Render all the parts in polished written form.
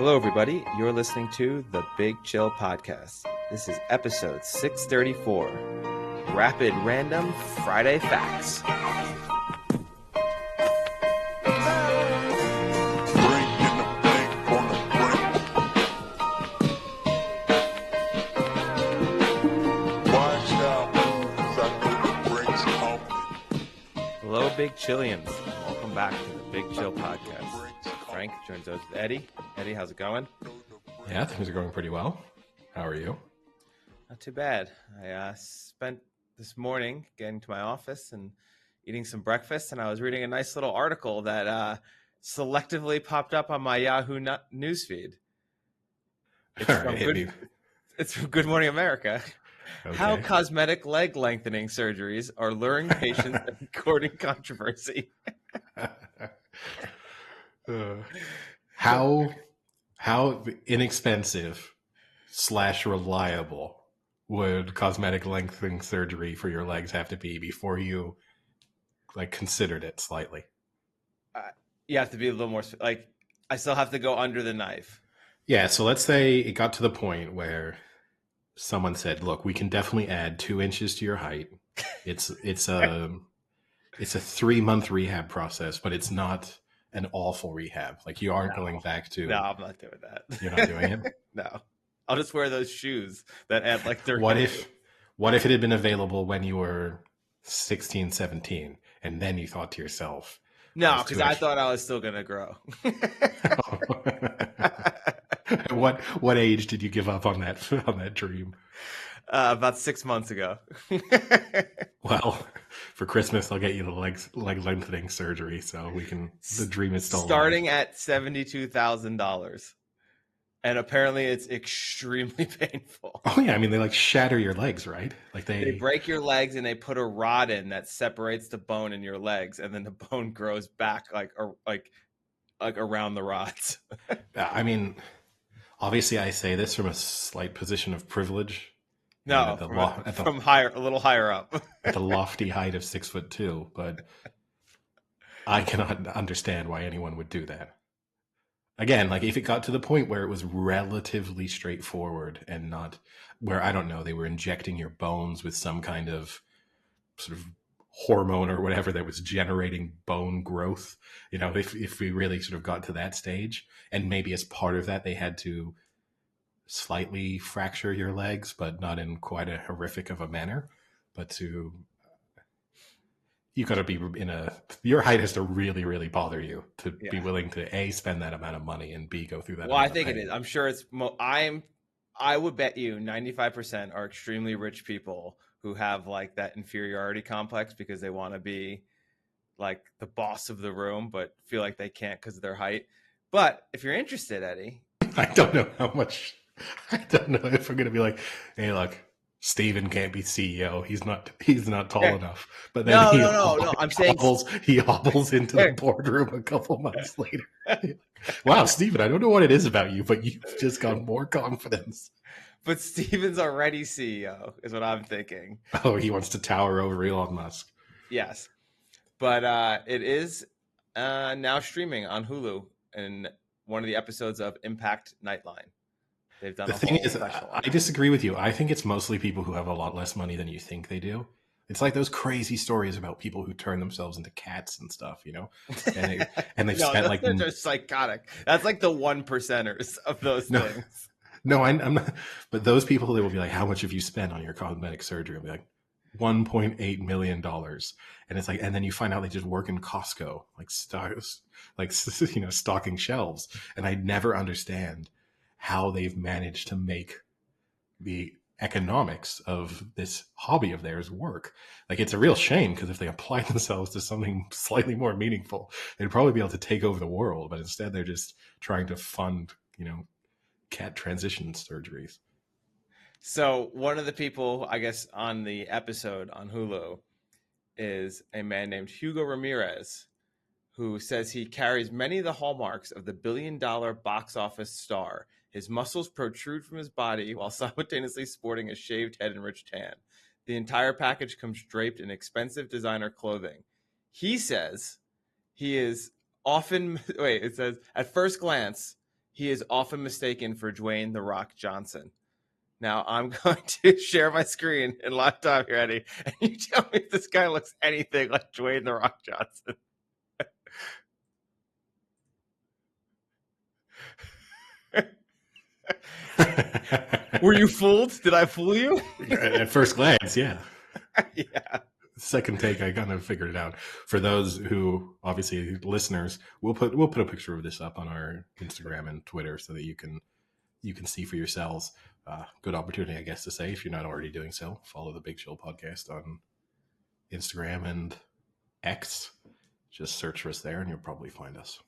Hello, everybody. You're listening to the Big Chill Podcast. This is episode 634, Rapid Random Friday Facts. Hello, Big Chillians. Welcome back to the Big Chill Podcast. Frank joins us with Eddie. Eddie, how's it going? Yeah, things are going pretty well. How are you? Not too bad. I spent this morning getting to my office and eating some breakfast, and I was reading a nice little article that selectively popped up on my Yahoo newsfeed. It's from Good Morning America. Okay. How cosmetic leg lengthening surgeries are luring patients and courting controversy. How inexpensive / reliable would cosmetic lengthening surgery for your legs have to be before you considered it slightly? You have to be a little more I still have to go under the knife. Yeah, so let's say it got to the point where someone said, "Look, we can definitely add 2 inches to your height. It's a 3-month rehab process, but it's not an awful rehab. You aren't going back to." No, I'm not doing that. You're not doing it? No, I'll just wear those shoes that add 30. What if it had been available when you were 16, 17, and then you thought to yourself, "No," because I thought I was still going to grow. What age did you give up on that dream? About 6 months ago. Well, for Christmas, I'll get you the leg lengthening surgery, so the dream is still starting alive. at $72,000, and apparently it's extremely painful. Oh yeah, I mean they shatter your legs, right? They break your legs and they put a rod in that separates the bone in your legs, and then the bone grows back like around the rods. I mean, obviously, I say this from a slight position of privilege. No, from a little higher up. At the lofty height of 6'2", but I cannot understand why anyone would do that. Again, if it got to the point where it was relatively straightforward and not where, I don't know, they were injecting your bones with some kind of sort of hormone or whatever that was generating bone growth. If we really sort of got to that stage, and maybe as part of that they had to slightly fracture your legs, but not in quite a horrific of a manner, but you got to be your height has to really, really bother you to be willing to A, spend that amount of money, and B, go through that. Well, I think it is. I'm sure it's, I would bet you 95% are extremely rich people who have that inferiority complex because they want to be the boss of the room, but feel like they can't because of their height. But if you're interested, Eddie, I don't know if I'm going to be like, "Hey, look, Steven can't be CEO. He's not tall enough." But then no. I'm saying he hobbles into the boardroom a couple months later. Wow, Steven, I don't know what it is about you, but you've just got more confidence. But Steven's already CEO, is what I'm thinking. Oh, he wants to tower over Elon Musk. Yes, but it is now streaming on Hulu in one of the episodes of Impact Nightline. They've done. The thing is, I disagree with you. I think it's mostly people who have a lot less money than you think they do. It's like those crazy stories about people who turn themselves into cats and stuff, and they've spent they're psychotic. That's the 1%ers of those things. No, I'm not. But those people, they will be like, "How much have you spent on your cosmetic surgery?" I'll be like, $1.8 million. And it's and then you find out they just work in Costco, stocking shelves. And I never understand how they've managed to make the economics of this hobby of theirs work. It's a real shame, because if they applied themselves to something slightly more meaningful, they'd probably be able to take over the world. But instead, they're just trying to fund, cat transition surgeries. So one of the people, I guess, on the episode on Hulu is a man named Hugo Ramirez, who says he carries many of the hallmarks of the billion-dollar box office star. His muscles protrude from his body while simultaneously sporting a shaved head and rich tan. The entire package comes draped in expensive designer clothing. He says he is often, it says, at first glance, He is often mistaken for Dwayne The Rock Johnson. Now I'm going to share my screen in live time here, Eddie, and you tell me if this guy looks anything like Dwayne The Rock Johnson. Were you fooled? Did I fool you? At first glance, yeah. Yeah. Second take, I kind of figured it out. For those who, obviously, listeners, we'll put a picture of this up on our Instagram and Twitter so that you can see for yourselves. Good opportunity, I guess, to say, if you're not already doing so, follow the Big Chill Podcast on Instagram and X. Just search for us there, and you'll probably find us.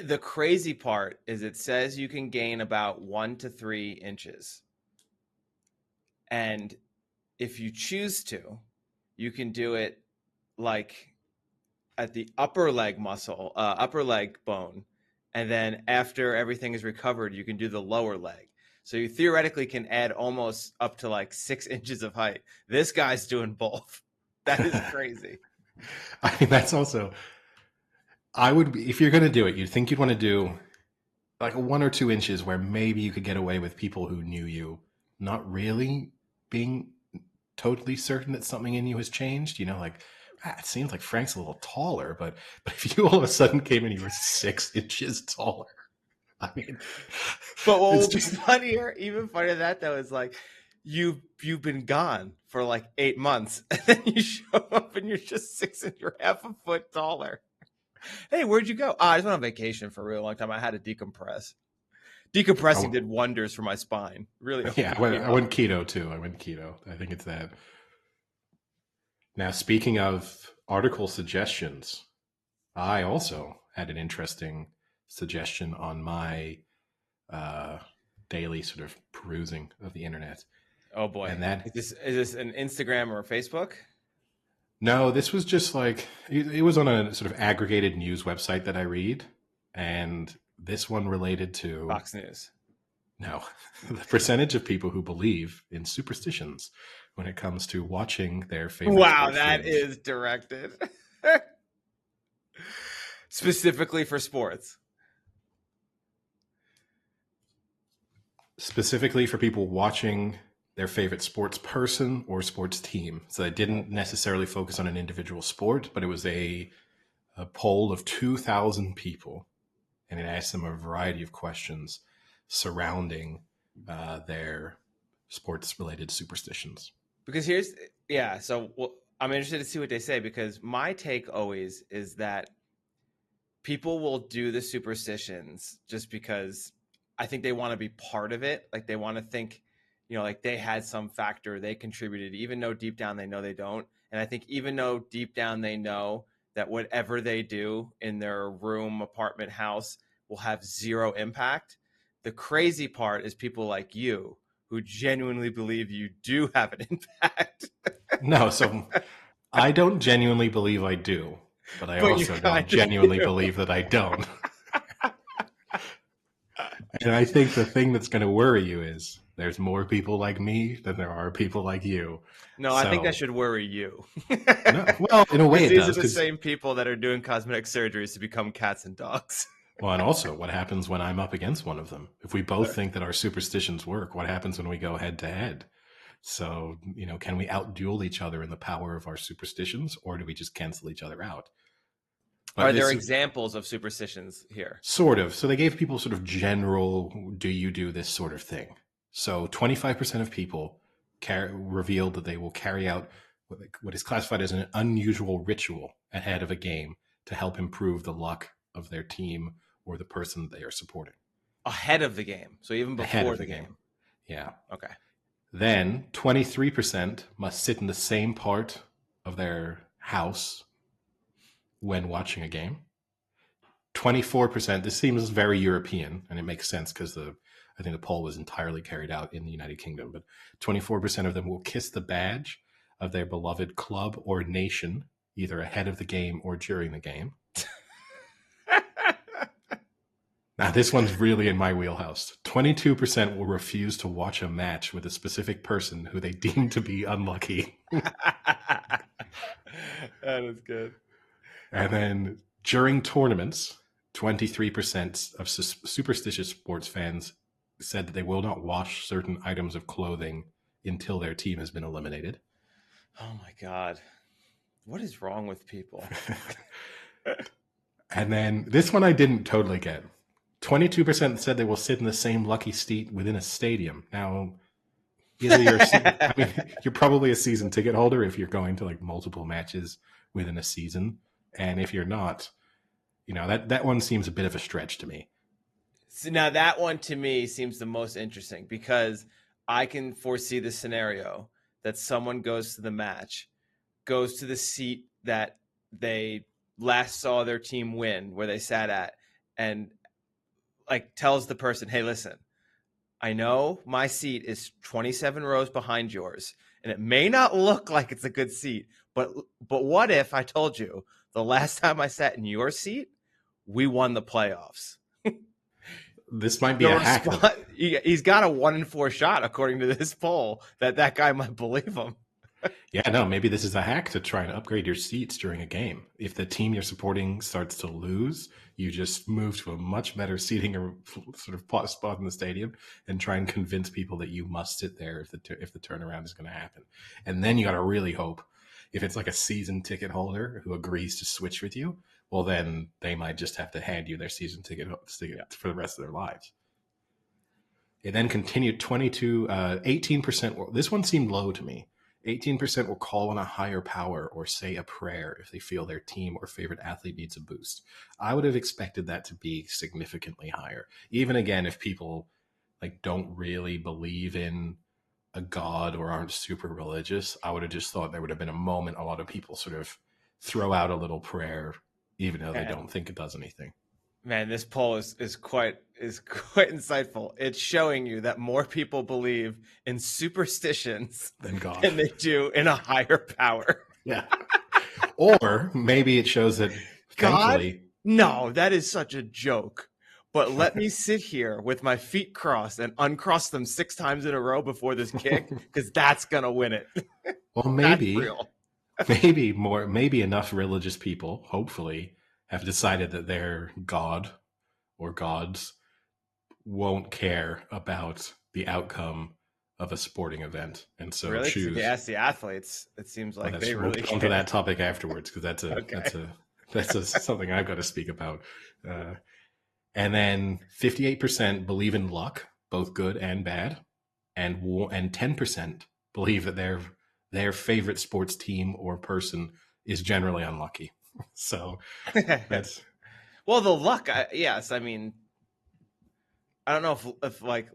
The crazy part is it says you can gain about 1 to 3 inches. And if you choose to, you can do it like at the upper leg muscle, upper leg bone. And then after everything is recovered, you can do the lower leg. So you theoretically can add almost up to like 6 inches of height. This guy's doing both. That is crazy. I mean, that's also... I would, if you're going to do it, you'd think you'd want to do like a 1 or 2 inches where maybe you could get away with people who knew you not really being totally certain that something in you has changed. You know, like, it seems like Frank's a little taller, but if you all of a sudden came in, you were 6 inches taller. I mean, but what would be funnier, even funnier than that, though, is like you've been gone for like 8 months, and then you show up and you're just 6 and you're half a foot taller. Hey, where'd you go? I just went on vacation for a really long time. I had to decompress. Decompressing did wonders for my spine. Really. Yeah, I went keto too. I went keto. I think it's that. Now, speaking of article suggestions, I also had an interesting suggestion on my daily sort of perusing of the internet. Oh boy! And that is this an Instagram or a Facebook? No, this was just like, it was on a sort of aggregated news website that I read. And this one related to... Fox News. No, the percentage of people who believe in superstitions when it comes to watching their favorite... Wow, that is directed. Specifically for sports. Specifically for people watching their favorite sports person or sports team. So they didn't necessarily focus on an individual sport, but it was a poll of 2,000 people, and it asked them a variety of questions surrounding their sports-related superstitions. Because so I'm interested to see what they say, because my take always is that people will do the superstitions just because I think they want to be part of it. Like they want to think, like they had some factor, they contributed, even though deep down they know they don't. And I think even though deep down they know that whatever they do in their room, apartment, house will have zero impact, the crazy part is people like you who genuinely believe you do have an impact. No, so I don't genuinely believe I do, but I also don't genuinely believe that I don't. And I think the thing that's going to worry you is there's more people like me than there are people like you. No, I think that should worry you. No, well, in a way it does. These are the same people that are doing cosmetic surgeries to become cats and dogs. Well, and also what happens when I'm up against one of them? If we both think that our superstitions work, what happens when we go head to head? So, can we outduel each other in the power of our superstitions, or do we just cancel each other out? Are there examples of superstitions here? Sort of. So they gave people sort of general, do you do this sort of thing? So 25% of people revealed that they will carry out what is classified as an unusual ritual ahead of a game to help improve the luck of their team or the person they are supporting. Ahead of the game. So even before the game. Yeah. Okay. Then 23% must sit in the same part of their house when watching a game. 24%, this seems very European, and it makes sense because I think the poll was entirely carried out in the United Kingdom, but 24% of them will kiss the badge of their beloved club or nation, either ahead of the game or during the game. Now, this one's really in my wheelhouse. 22% will refuse to watch a match with a specific person who they deem to be unlucky. That is good. And then during tournaments, 23% of superstitious sports fans said that they will not wash certain items of clothing until their team has been eliminated. Oh my God. What is wrong with people? And then this one I didn't totally get. 22% said they will sit in the same lucky seat within a stadium. Now, either you're probably a season ticket holder if you're going to like multiple matches within a season. And if you're not, that one seems a bit of a stretch to me. So now that one to me seems the most interesting because I can foresee the scenario that someone goes to the match, goes to the seat that they last saw their team win, where they sat at, and like tells the person, hey, listen, I know my seat is 27 rows behind yours, and it may not look like it's a good seat, but what if I told you the last time I sat in your seat, we won the playoffs? This might be a hack. He's got a 1 in 4 shot, according to this poll, that guy might believe him. Yeah, no, maybe this is a hack to try and upgrade your seats during a game. If the team you're supporting starts to lose, you just move to a much better seating or sort of spot in the stadium and try and convince people that you must sit there if the turnaround is going to happen. And then you got to really hope, if it's like a season ticket holder who agrees to switch with you, well, then they might just have to hand you their season ticket for the rest of their lives. It then continued 18%. This one seemed low to me. 18% will call on a higher power or say a prayer if they feel their team or favorite athlete needs a boost. I would have expected that to be significantly higher. Even again, if people like don't really believe in a god or aren't super religious, I would have just thought there would have been a moment a lot of people sort of throw out a little prayer, even though they don't think it does anything. Man, this poll is quite insightful. It's showing you that more people believe in superstitions than God than they do in a higher power. Yeah. Or maybe it shows that God? No, that is such a joke. But let me sit here with my feet crossed and uncross them 6 times in a row before this kick, because that's gonna win it. Well, maybe enough religious people, hopefully, have decided that their god or gods won't care about the outcome of a sporting event, and so really? choose. If you ask the athletes, it seems like they really come to that topic afterwards, because that's something I've got to speak about. And then 58% believe in luck, both good and bad, and 10% believe that their favorite sports team or person is generally unlucky. So that's well, the luck. Yes, I mean, I don't know if like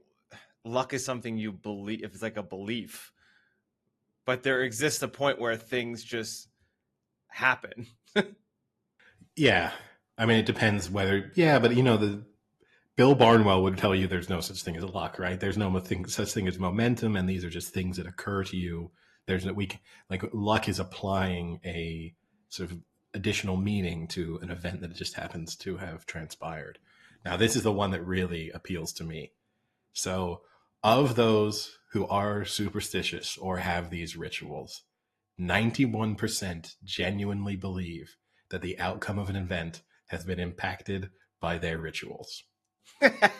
luck is something you believe, if it's like a belief, but there exists a point where things just happen. Yeah, I mean, it depends whether. Yeah, but the Bill Barnwell would tell you there's no such thing as luck, right? There's no such thing as momentum, and these are just things that occur to you. Luck is applying a sort of additional meaning to an event that just happens to have transpired. Now, this is the one that really appeals to me. So, of those who are superstitious or have these rituals, 91% genuinely believe that the outcome of an event has been impacted by their rituals. That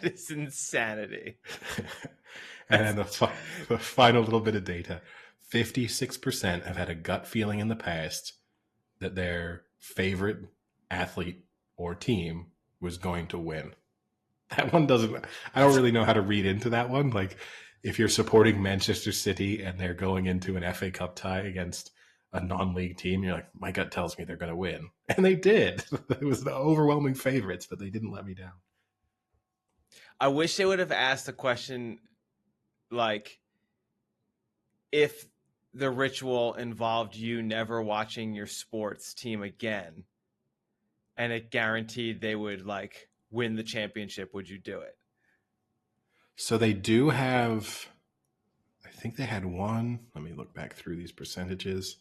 is insanity. And then the final little bit of data, 56% have had a gut feeling in the past that their favorite athlete or team was going to win. That one I don't really know how to read into that one. Like, if you're supporting Manchester City and they're going into an FA Cup tie against a non-league team, you're like, my gut tells me they're going to win. And they did. It was the overwhelming favorites, but they didn't let me down. I wish they would have asked a question like, if the ritual involved you never watching your sports team again, and it guaranteed they would like win the championship, would you do it? So they do have, I think they had one. Let me look back through these percentages.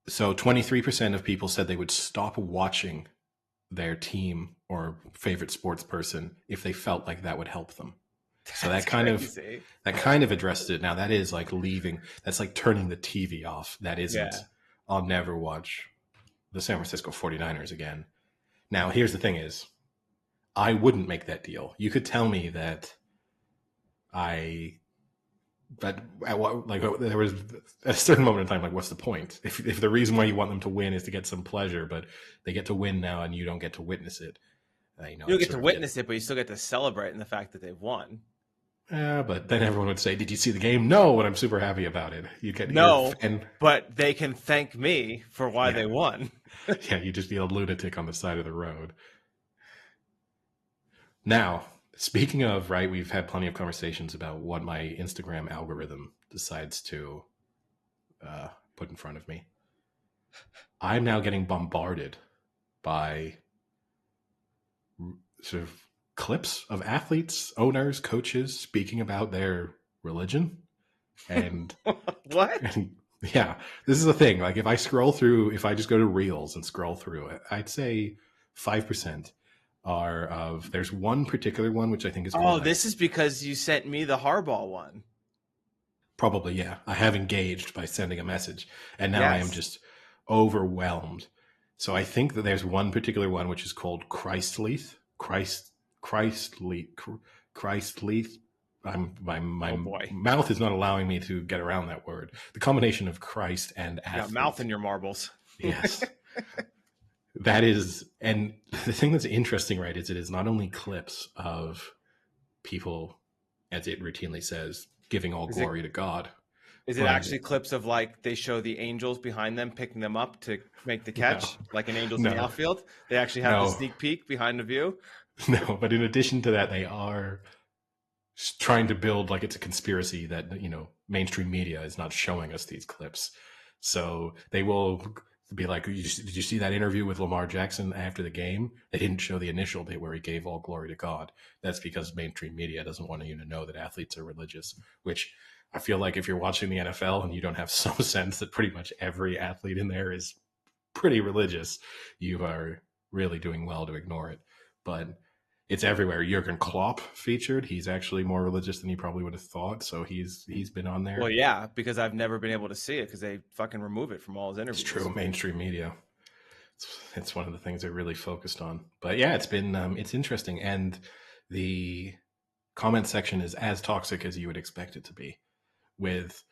So 23% of people said they would stop watching their team or favorite sports person if they felt like that would help them. So that kind of addressed it. Now that is like leaving. That's like turning the TV off. That isn't. Yeah. I'll never watch the San Francisco 49ers again. Now, here's the thing is, I wouldn't make that deal. You could tell me that there was a certain moment in time, like, what's the point? If the reason why you want them to win is to get some pleasure, but they get to win now and you don't get to witness it, you don't get to witness it, but you still get to celebrate in the fact that they've won. But then everyone would say, "Did you see the game?" No, and I'm super happy about it. You get but they can thank me for why they won. Yeah, you just be a lunatic on the side of the road. Now, speaking of, right, we've had plenty of conversations about what my Instagram algorithm decides to put in front of me. I'm now getting bombarded by sort of clips of athletes, owners, coaches speaking about their religion. And what? And, yeah, this is the thing. Like, if I just go to Reels and scroll through it, I'd say 5% are of. There's one particular one which I think is. Oh, this is because you sent me the Harbaugh one. Probably, yeah. I have engaged by sending a message, and now I am just overwhelmed. So I think that there's one particular one which is called Christleith. Christleith. My mouth is not allowing me to get around that word. The combination of Christ and athlete. You got mouth in your marbles. Yes. That is, and the thing that's interesting, right, is it is not only clips of people, as it routinely says, giving all glory to God. Is it actually clips of, like, they show the angels behind them picking them up to make the catch, like an Angels in the Outfield? They actually have the sneak peek behind the view? No, but in addition to that, they are trying to build like it's a conspiracy that, mainstream media is not showing us these clips. So they will be like, did you see that interview with Lamar Jackson after the game? They didn't show the initial bit where he gave all glory to God. That's because mainstream media doesn't want you to know that athletes are religious, which I feel like if you're watching the NFL and you don't have some sense that pretty much every athlete in there is pretty religious, you are really doing well to ignore it. But it's everywhere. Jurgen Klopp featured. He's actually more religious than you probably would have thought. So he's been on there. Well, yeah, because I've never been able to see it because they fucking remove it from all his interviews. It's true. Mainstream media. It's one of the things they're really focused on. But yeah, it's been it's interesting, and the comment section is as toxic as you would expect it to be, with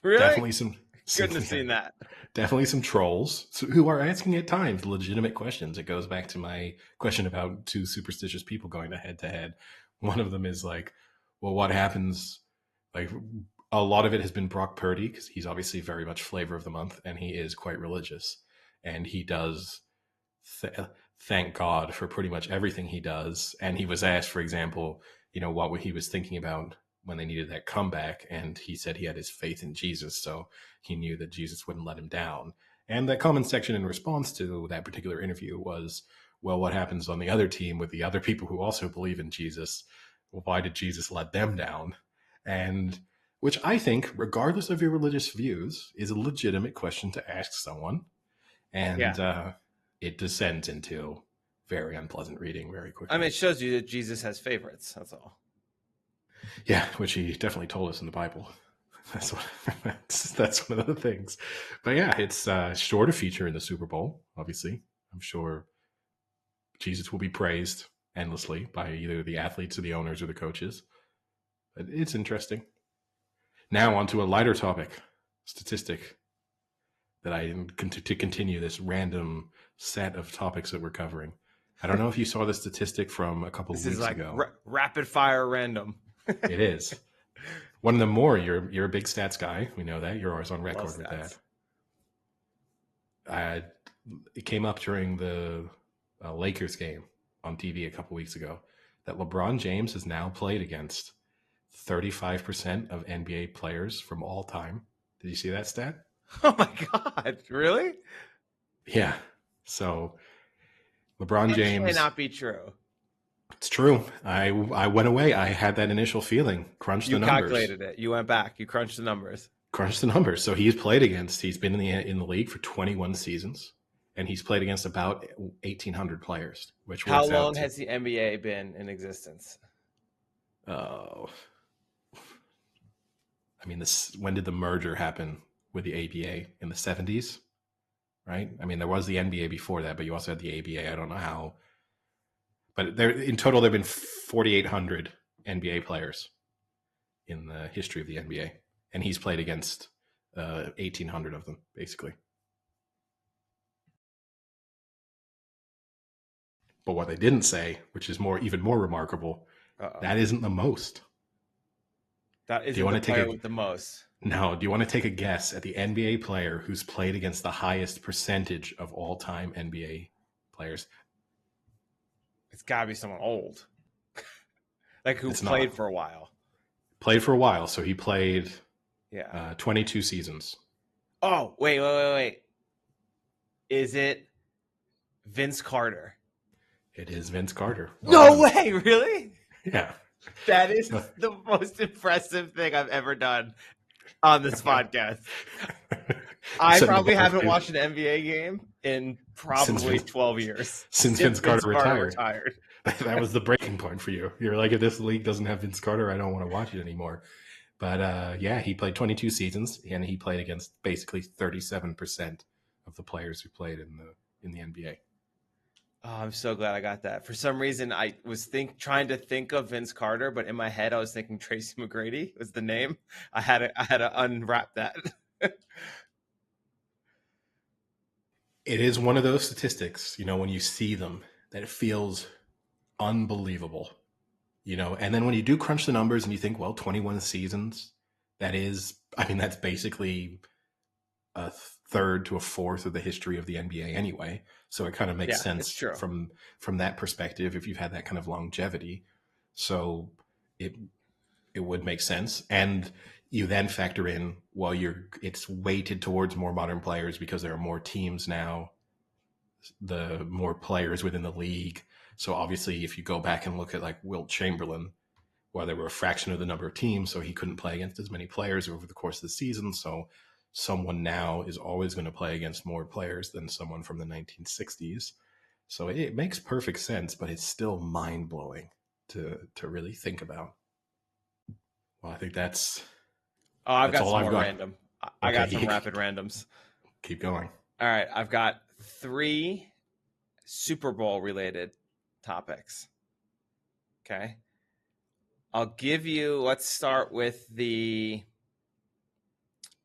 definitely some. Couldn't have seen that. Definitely some trolls who are asking at times legitimate questions. It goes back to my question about two superstitious people going to head. One of them is like, well, what happens? Like, a lot of it has been Brock Purdy, because he's obviously very much flavor of the month, and he is quite religious. And he does thank God for pretty much everything he does. And he was asked, for example, what he was thinking about when they needed that comeback, and he said he had his faith in Jesus, so he knew that Jesus wouldn't let him down. And the comment section in response to that particular interview was, well, what happens on the other team with the other people who also believe in Jesus? Well, why did Jesus let them down? And which I think, regardless of your religious views, is a legitimate question to ask someone. And it descends into very unpleasant reading very quickly. I mean, it shows you that Jesus has favorites. That's all. Yeah, which he definitely told us in the Bible. That's one of the things. But yeah, it's sure to feature in the Super Bowl, obviously. I'm sure Jesus will be praised endlessly by either the athletes or the owners or the coaches. But it's interesting. Now on to a lighter topic, statistic, that to continue this random set of topics that we're covering. I don't know if you saw the statistic from a couple of weeks ago. Rapid fire random. It is. One of the more, you're a big stats guy. We know that. You're always on record with that. It came up during the Lakers game on TV a couple weeks ago that LeBron James has now played against 35% of NBA players from all time. Did you see that stat? Oh my God. Really? Yeah. So LeBron James. That may not be true. It's true. I went away. I had that initial feeling. Crunched the numbers. You calculated it. You went back. You crunched the numbers. Crunched the numbers. So he's played against. He's been in the league for 21 seasons, and he's played against about 1,800 players. Which how long has the NBA been in existence? Oh, I mean, when did the merger happen with the ABA? In the 70s, right? I mean, there was the NBA before that, but you also had the ABA. I don't know how, but there in total there have been 4,800 NBA players in the history of the NBA, and he's played against 1,800 of them, basically. But what they didn't say, which is even more remarkable, that isn't the most. That isn't the player with the most. No. Do you want to take a guess at the NBA player who's played against the highest percentage of all-time NBA players? It's got to be someone old. Like who played for a while. Played for a while, so he played 22 seasons. Oh, wait. Is it Vince Carter? It is Vince Carter. No way, really? Yeah. That is the most impressive thing I've ever done on this podcast. I probably haven't watched an NBA game in probably 12 years. Since Vince Carter retired. That was the breaking point for you. You're like, if this league doesn't have Vince Carter, I don't want to watch it anymore. But he played 22 seasons, and he played against basically 37% of the players who played in the NBA. Oh, I'm so glad I got that. For some reason, I was trying to think of Vince Carter, but in my head, I was thinking Tracy McGrady was the name. I had to unwrap that. It is one of those statistics, when you see them, that it feels unbelievable, and then when you do crunch the numbers and you think, well, 21 seasons, that's basically a third to a fourth of the history of the NBA anyway. So it kind of makes sense from that perspective if you've had that kind of longevity. So it would make sense. And you then factor in, well, it's weighted towards more modern players because there are more teams now, the more players within the league. So obviously if you go back and look at like Wilt Chamberlain, well, there were a fraction of the number of teams, so he couldn't play against as many players over the course of the season. So someone now is always going to play against more players than someone from the 1960s. So it makes perfect sense, but it's still mind-blowing to really think about. Well, I think that's... Oh, I've got some more random. I got some rapid randoms. Keep going. All right, I've got 3 Super Bowl related topics. Okay. Let's start with the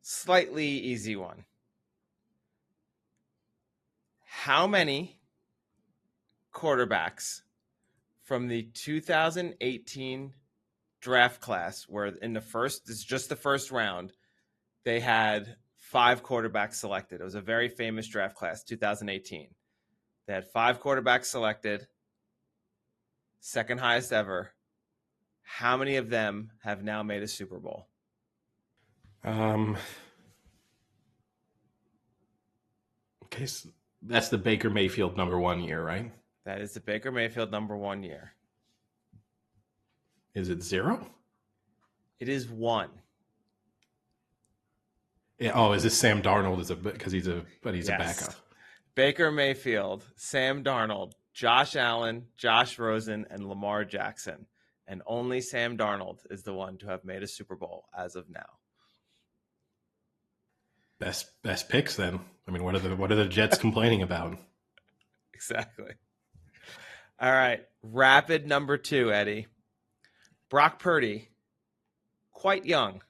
slightly easy one. How many quarterbacks from the 2018 draft class where it's just the first round, they had 5 quarterbacks selected? It was a very famous draft class, 2018. They had 5 quarterbacks selected, second highest ever. How many of them have now made a Super Bowl? Okay, so that's the Baker Mayfield number 1 year, right? That is the Baker Mayfield number 1 year. Is it 0? It is 1. Yeah, oh, is this Sam Darnold? Because he's a backup. Baker Mayfield, Sam Darnold, Josh Allen, Josh Rosen, and Lamar Jackson. And only Sam Darnold is the one to have made a Super Bowl as of now. Best picks then. I mean, what are the Jets complaining about? Exactly. All right. Rapid number 2, Eddie. Brock Purdy, quite young.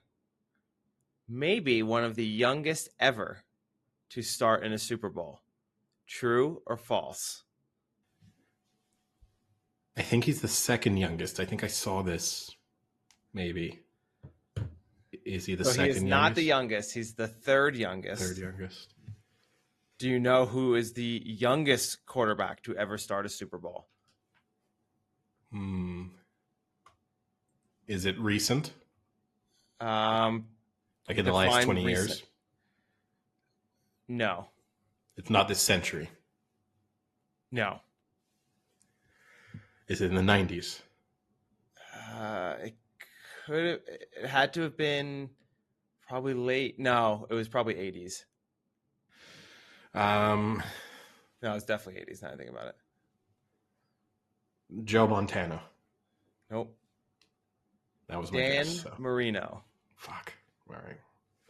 Maybe one of the youngest ever to start in a Super Bowl. True or false? I think he's the second youngest. I think I saw this. Maybe. Is he the second youngest? He is not the youngest. He's the third youngest. Third youngest. Do you know who is the youngest quarterback to ever start a Super Bowl? Is it recent? Like in the last 20 years? No. It's not this century? No. Is it in the 90s? It had to have been probably late. No, it was probably 80s. No, it's definitely 80s now I think about it. Joe Montana. Nope. That was my Dan guess. So. Marino. Fuck. All right.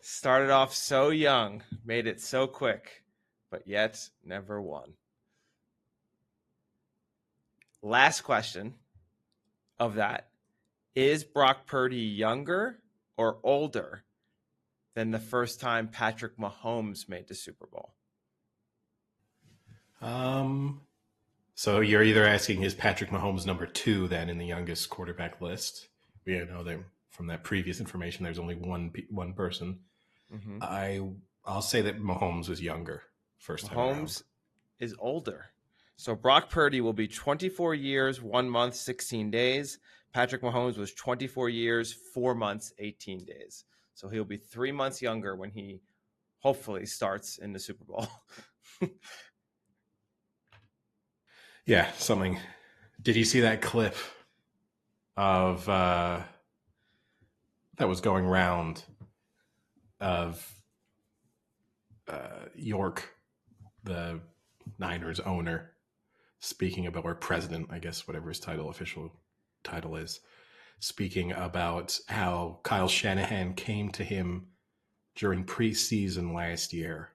Started off so young, made it so quick, but yet never won. Last question of that. Is Brock Purdy younger or older than the first time Patrick Mahomes made the Super Bowl? So you're either asking, is Patrick Mahomes number 2 then in the youngest quarterback list? We know that from that previous information, there's only one person. Mm-hmm. I'll say that Mahomes was younger first time around. Mahomes is older. So Brock Purdy will be 24 years, 1 month, 16 days. Patrick Mahomes was 24 years, 4 months, 18 days. So he'll be 3 months younger when he hopefully starts in the Super Bowl. Yeah, something. Did you see that clip of that was going round of York, the Niners owner, speaking about, or president, I guess, whatever his official title is, speaking about how Kyle Shanahan came to him during preseason last year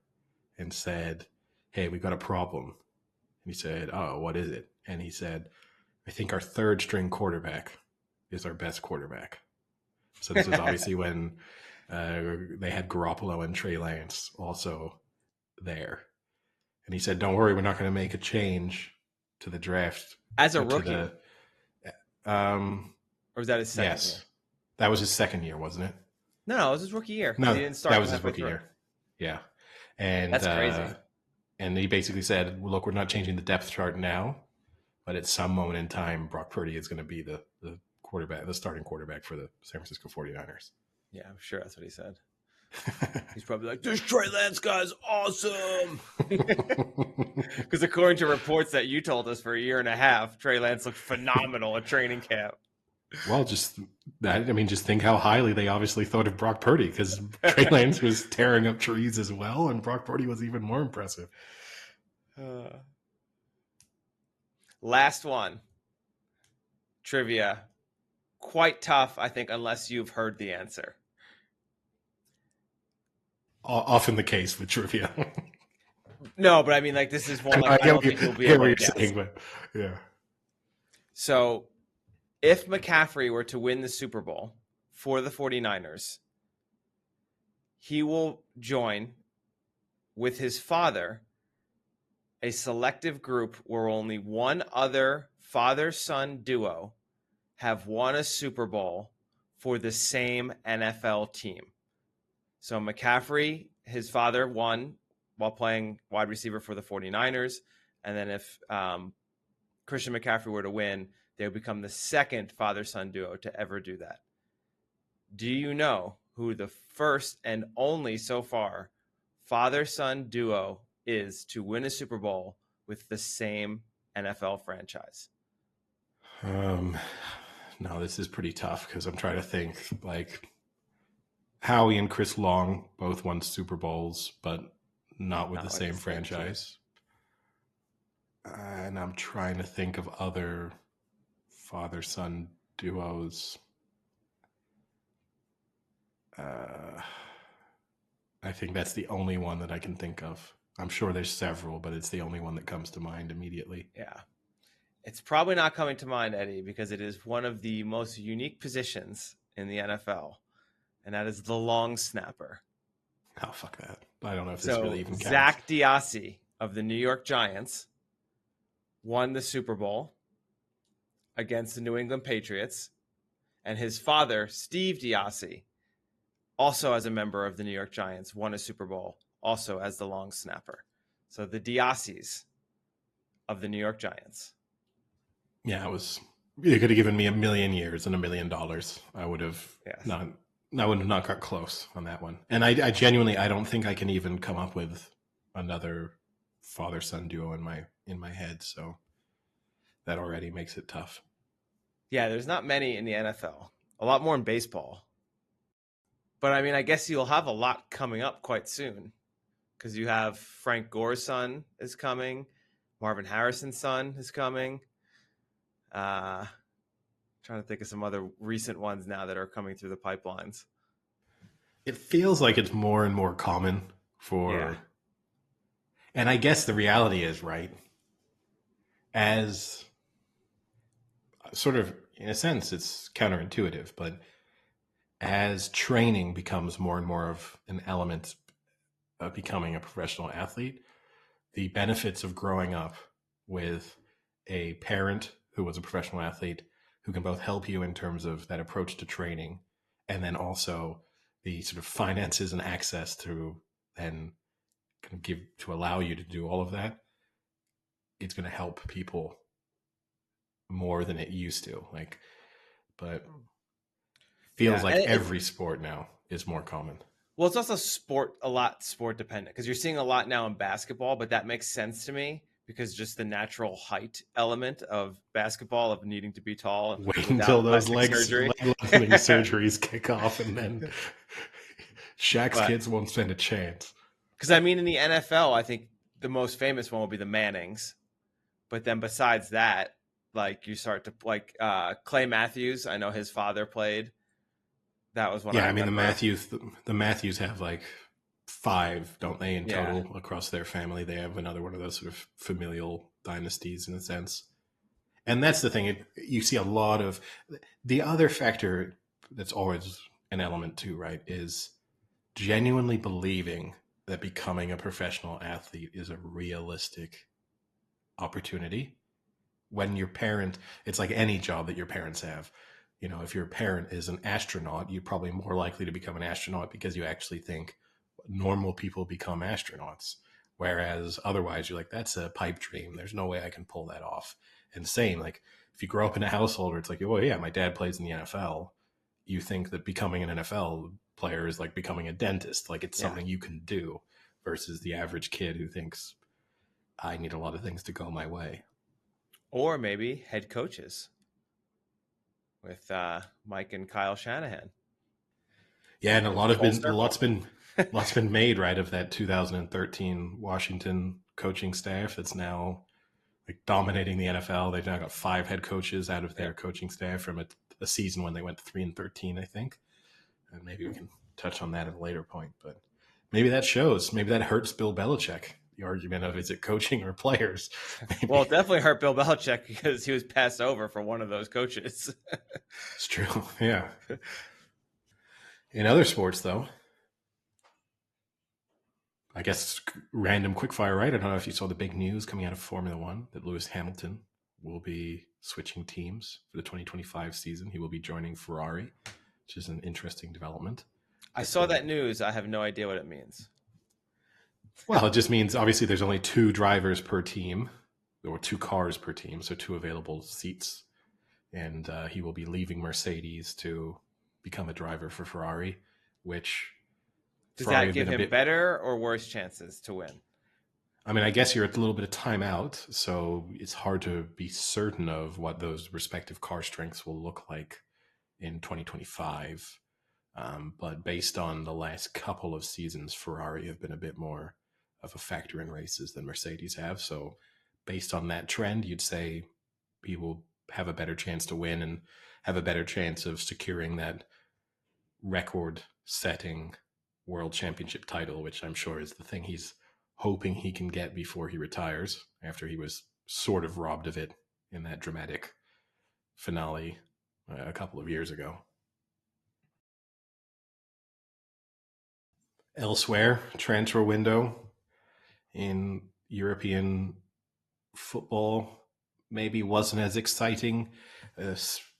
and said, "Hey, we got a problem." And he said, "Oh, what is it?" And he said, "I think our third string quarterback is our best quarterback." So this was obviously when they had Garoppolo and Trey Lance also there. And he said, "Don't worry, we're not going to make a change to the draft." As a rookie? Or was that his second year? That was his second year, wasn't it? No, it was his rookie year. No, he didn't start that was his rookie year. Yeah. And that's crazy. And he basically said, well, look, we're not changing the depth chart now, but at some moment in time, Brock Purdy is going to be the quarterback, the starting quarterback for the San Francisco 49ers. Yeah, I'm sure that's what he said. He's probably like, this Trey Lance guy's awesome. Because according to reports that you told us for a year and a half, Trey Lance looked phenomenal at training camp. Well, just think how highly they obviously thought of Brock Purdy, because Trey Lance was tearing up trees as well, and Brock Purdy was even more impressive. Last one. Trivia. Quite tough, I think, unless you've heard the answer. Often the case with trivia. No, but I mean, like, this is one like I don't think you'll be able to guess. Saying, but yeah. So, if McCaffrey were to win the Super Bowl for the 49ers, he will join with his father a selective group where only one other father-son duo have won a Super Bowl for the same NFL team. So McCaffrey, his father, won while playing wide receiver for the 49ers. And then if Christian McCaffrey were to win, they would become the second father-son duo to ever do that. Do you know who the first and only so far father-son duo is to win a Super Bowl with the same NFL franchise? No, this is pretty tough because I'm trying to think, like, Howie and Chris Long both won Super Bowls, but not with the same franchise. And I'm trying to think of other father-son duos. I think that's the only one that I can think of. I'm sure there's several, but it's the only one that comes to mind immediately. Yeah. It's probably not coming to mind, Eddie, because it is one of the most unique positions in the NFL, and that is the long snapper. Oh, fuck that. I don't know if this really even counts. Zach Diassi of the New York Giants won the Super Bowl against the New England Patriots, and his father, Steve Diassi, also as a member of the New York Giants, won a Super Bowl, also as the long snapper. So the Diassis of the New York Giants. Yeah, you could have given me $1 million and $1 million. I would have not got close on that one. And I genuinely, I don't think I can even come up with another father-son duo in my head. So that already makes it tough. Yeah, there's not many in the NFL. A lot more in baseball. But I mean, I guess you'll have a lot coming up quite soon, because you have Frank Gore's son is coming, Marvin Harrison's son is coming. Trying to think of some other recent ones now that are coming through the pipelines. It feels like it's more and more common for, And I guess the reality is, right, as sort of, in a sense, it's counterintuitive, but as training becomes more and more of an element of becoming a professional athlete, the benefits of growing up with a parent who was a professional athlete who can both help you in terms of that approach to training and then also the sort of finances and access to then kind of give to allow you to do all of that, it's going to help people more than it used to. Like, but feels Yeah, like and every sport now is more common. well, it's also a lot sport dependent because you're seeing a lot now in basketball, but that makes sense to me because just the natural height element of basketball of needing to be tall Wait until without those plastic leg surgery. lengthening surgeries kick off, and then Shaq's But kids won't stand a chance. because I mean, in the NFL, I think the most famous one will be the Mannings. But then besides that, like you start to like Clay Matthews. I know his father played. That was one I Yeah, I mean remember. The Matthews have like five, don't they, in Yeah, total across their family? They have another one of those sort of familial dynasties in a sense. And that's the thing. You see a lot of the other factor that's always an element too, right? Is genuinely believing that becoming a professional athlete is a realistic opportunity. When your parent, it's like any job that your parents have. You know, if your parent is an astronaut, you're probably more likely to become an astronaut because you actually think normal people become astronauts. Whereas otherwise, you're like, that's a pipe dream. There's no way I can pull that off. And same, like if you grow up in a household where it's like, oh, yeah, my dad plays in the NFL, you think that becoming an NFL player is like becoming a dentist. Like it's yeah. something you can do versus the average kid who thinks, I need a lot of things to go my way. Or maybe head coaches with Mike and Kyle Shanahan. Yeah, and Full a circle. lots been made, right, of that 2013 Washington coaching staff that's now like dominating the NFL. They've now got five head coaches out of Yeah. their coaching staff from a season when they went 3-13, I think. And maybe we can touch on that at a later point, but maybe that shows. Maybe that hurts Bill Belichick. The argument of is it coaching or players? Well, Maybe it definitely hurt Bill Belichick because he was passed over for one of those coaches. it's true. Yeah. In other sports, though, I guess random quickfire, right? I don't know if you saw the big news coming out of Formula One that Lewis Hamilton will be switching teams for the 2025 season. He will be joining Ferrari, which is an interesting development. I But saw that news. I have no idea what it means. well, it just means obviously there's only two drivers per team, or two cars per team, so two available seats, and he will be leaving Mercedes to become a driver for Ferrari, which Does Ferrari that have give been a him bit. better or worse chances to win? I mean, I guess you're at a little bit of timeout, so it's hard to be certain of what those respective car strengths will look like in 2025. But based on the last couple of seasons, Ferrari have been a bit more of a factor in races than Mercedes have. So, based on that trend, you'd say he will have a better chance to win and have a better chance of securing that record setting world championship title, which I'm sure is the thing he's hoping he can get before he retires after he was sort of robbed of it in that dramatic finale a couple of years ago. Elsewhere, transfer window in European football maybe wasn't as exciting.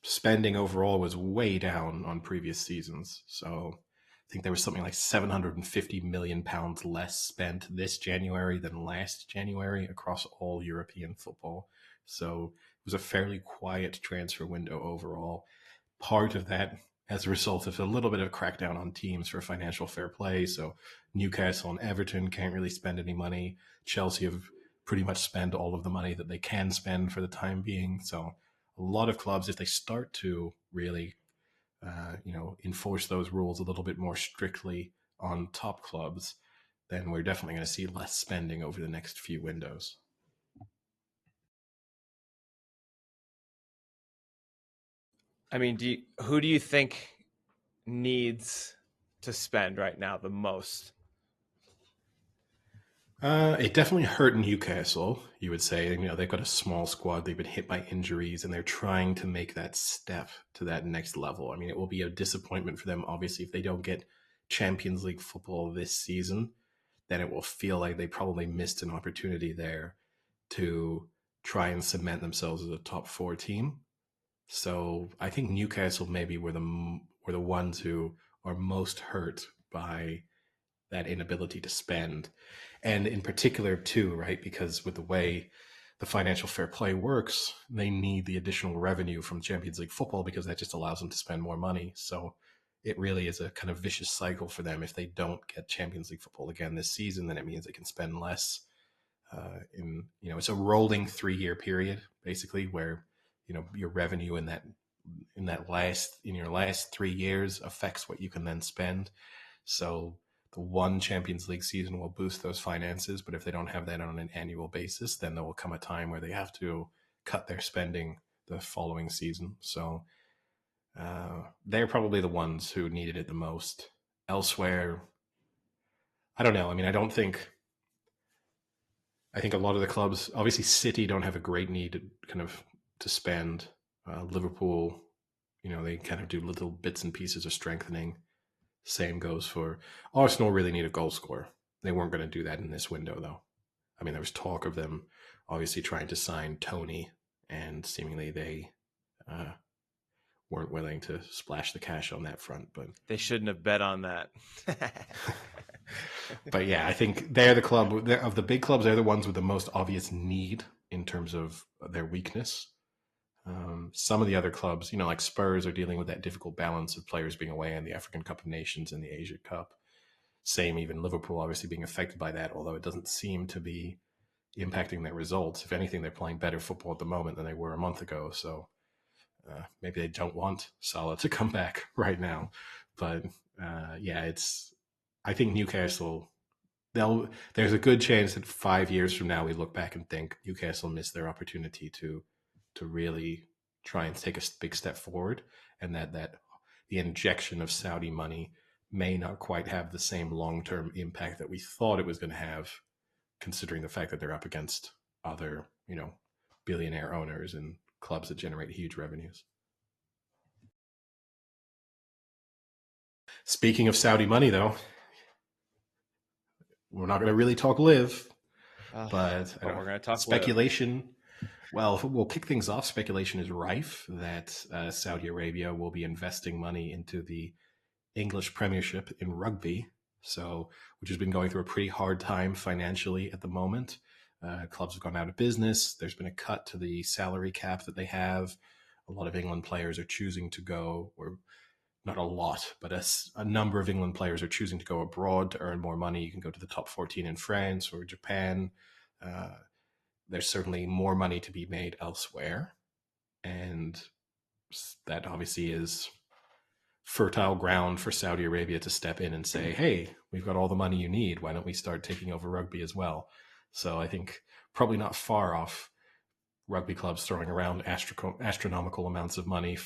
Spending overall was way down on previous seasons. So I think there was something like £750 million less spent this January than last January across all European football. So it was a fairly quiet transfer window overall. Part of that as a result of a little bit of crackdown on teams for financial fair play. So Newcastle and Everton can't really spend any money. Chelsea have pretty much spent all of the money that they can spend for the time being. So a lot of clubs, if they start to really, enforce those rules a little bit more strictly on top clubs, then we're definitely going to see less spending over the next few windows. I mean, who do you think needs to spend right now the most? It definitely hurt Newcastle, you would say. They've got a small squad. They've been hit by injuries, and they're trying to make that step to that next level. I mean, it will be a disappointment for them, obviously, if they don't get Champions League football this season. Then it will feel like they probably missed an opportunity there to try and cement themselves as a top four team. So I think Newcastle maybe were the ones who are most hurt by that inability to spend. And in particular, too, right? Because with the way the financial fair play works, they need the additional revenue from Champions League football because that just allows them to spend more money. So it really is a kind of vicious cycle for them. If they don't get Champions League football again this season, then it means they can spend less. It's a rolling 3-year period basically where your revenue in your last 3 years affects what you can then spend. So the one Champions League season will boost those finances, but if they don't have that on an annual basis, then there will come a time where they have to cut their spending the following season. So they're probably the ones who needed it the most. Elsewhere, I don't know. I mean, I think a lot of the clubs, obviously City don't have a great need kind of to spend. Liverpool, they kind of do little bits and pieces of strengthening. Same goes for Arsenal. Really need a goal scorer. They weren't going to do that in this window, though. I mean, there was talk of them obviously trying to sign Tony, and seemingly they weren't willing to splash the cash on that front. But They shouldn't have bet on that. but yeah, I think they're the club of the big clubs. They're the ones with the most obvious need in terms of their weakness. Some of the other clubs, like Spurs, are dealing with that difficult balance of players being away in the African Cup of Nations and the Asia Cup. Same, even Liverpool obviously being affected by that, although it doesn't seem to be impacting their results. If anything, they're playing better football at the moment than they were a month ago. So maybe they don't want Salah to come back right now. But yeah, I think Newcastle, there's a good chance that 5 years from now we look back and think Newcastle missed their opportunity to really try and take a big step forward, and that the injection of Saudi money may not quite have the same long-term impact that we thought it was going to have, considering the fact that they're up against other, billionaire owners and clubs that generate huge revenues. Speaking of Saudi money, though, we're not going to really talk live, but we're going to talk speculation. Live. Well, we'll kick things off. Speculation is rife that Saudi Arabia will be investing money into the English Premiership in rugby, which has been going through a pretty hard time financially at the moment. Clubs have gone out of business. There's been a cut to the salary cap that they have. A lot of England players are choosing to go, or not a lot, but a number of England players are choosing to go abroad to earn more money. You can go to the top 14 in France or Japan. There's certainly more money to be made elsewhere. And that obviously is fertile ground for Saudi Arabia to step in and say, hey, we've got all the money you need. Why don't we start taking over rugby as well? So I think probably not far off rugby clubs throwing around astronomical amounts of money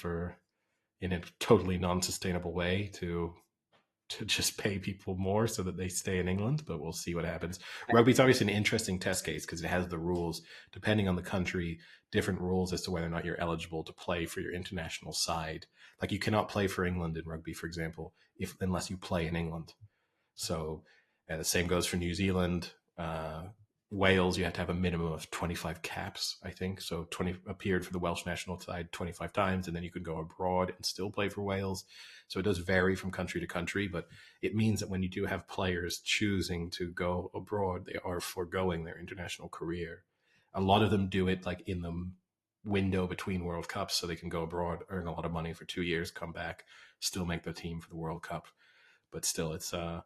in a totally non-sustainable way to just pay people more so that they stay in England, but we'll see what happens. Rugby's obviously an interesting test case because it has the rules, depending on the country, different rules as to whether or not you're eligible to play for your international side. Like you cannot play for England in rugby, for example, unless you play in England. So the same goes for New Zealand. Wales, you have to have a minimum of 25 caps, I think. So 20 appeared for the Welsh national side 25 times, and then you could go abroad and still play for Wales. So it does vary from country to country, but it means that when you do have players choosing to go abroad, they are foregoing their international career. A lot of them do it like in the window between World Cups, so they can go abroad, earn a lot of money for 2 years, come back, still make the team for the World Cup. But still, it's an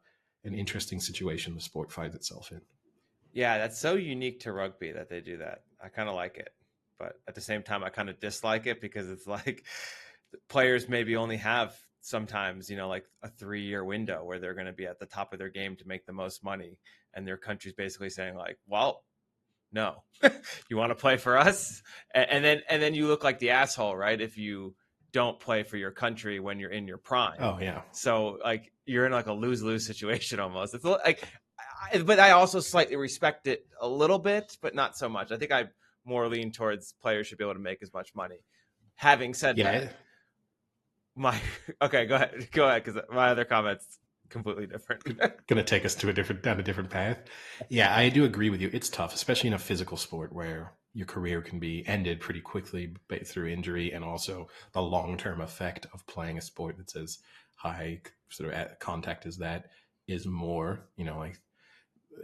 interesting situation the sport finds itself in. Yeah, that's so unique to rugby that they do that. I kind of like it, but at the same time, I kind of dislike it because it's like players maybe only have sometimes, like a 3-year window where they're going to be at the top of their game to make the most money. And their country's basically saying like, well, no, you want to play for us? And then you look like the asshole, right? If you don't play for your country when you're in your prime. Oh, yeah. So like you're in like a lose-lose situation almost. It's like, but I also slightly respect it a little bit, but not so much. I think I more lean towards players should be able to make as much money. Having said Yeah, that, my okay, go ahead, because my other comments completely different. going to take us to down a different path. Yeah, I do agree with you. It's tough, especially in a physical sport where your career can be ended pretty quickly through injury, and also the long-term effect of playing a sport that's as high sort of contact as that is more, like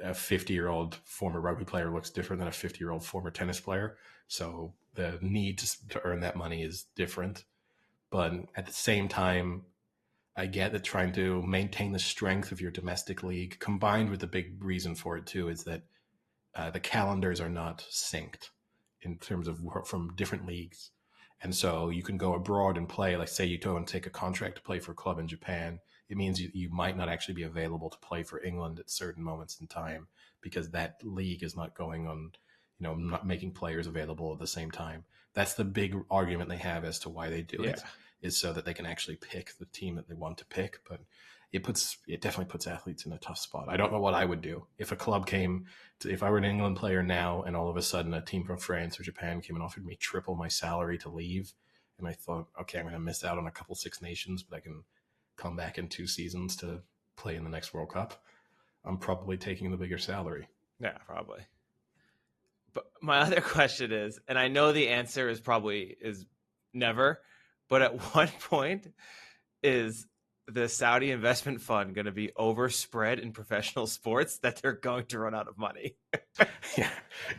a 50-year-old former rugby player looks different than a 50-year-old former tennis player. So the need to earn that money is different. But at the same time, I get that trying to maintain the strength of your domestic league, combined with the big reason for it too, is that the calendars are not synced in terms of from different leagues. And so you can go abroad and play, like say you go and take a contract to play for a club in Japan. It means you might not actually be available to play for England at certain moments in time because that league is not going on, not making players available at the same time. That's the big argument they have as to why they do it, is so that they can actually pick the team that they want to pick. But it definitely puts athletes in a tough spot. I don't know what I would do if a club if I were an England player now and all of a sudden a team from France or Japan came and offered me triple my salary to leave. And I thought, okay, I'm going to miss out on a couple Six Nations, but I can come back in 2 seasons to play in the next World Cup. I'm probably taking the bigger salary. Yeah, probably. But my other question is, and I know the answer is never, but at what point is the Saudi investment fund going to be overspread in professional sports that they're going to run out of money? Yeah,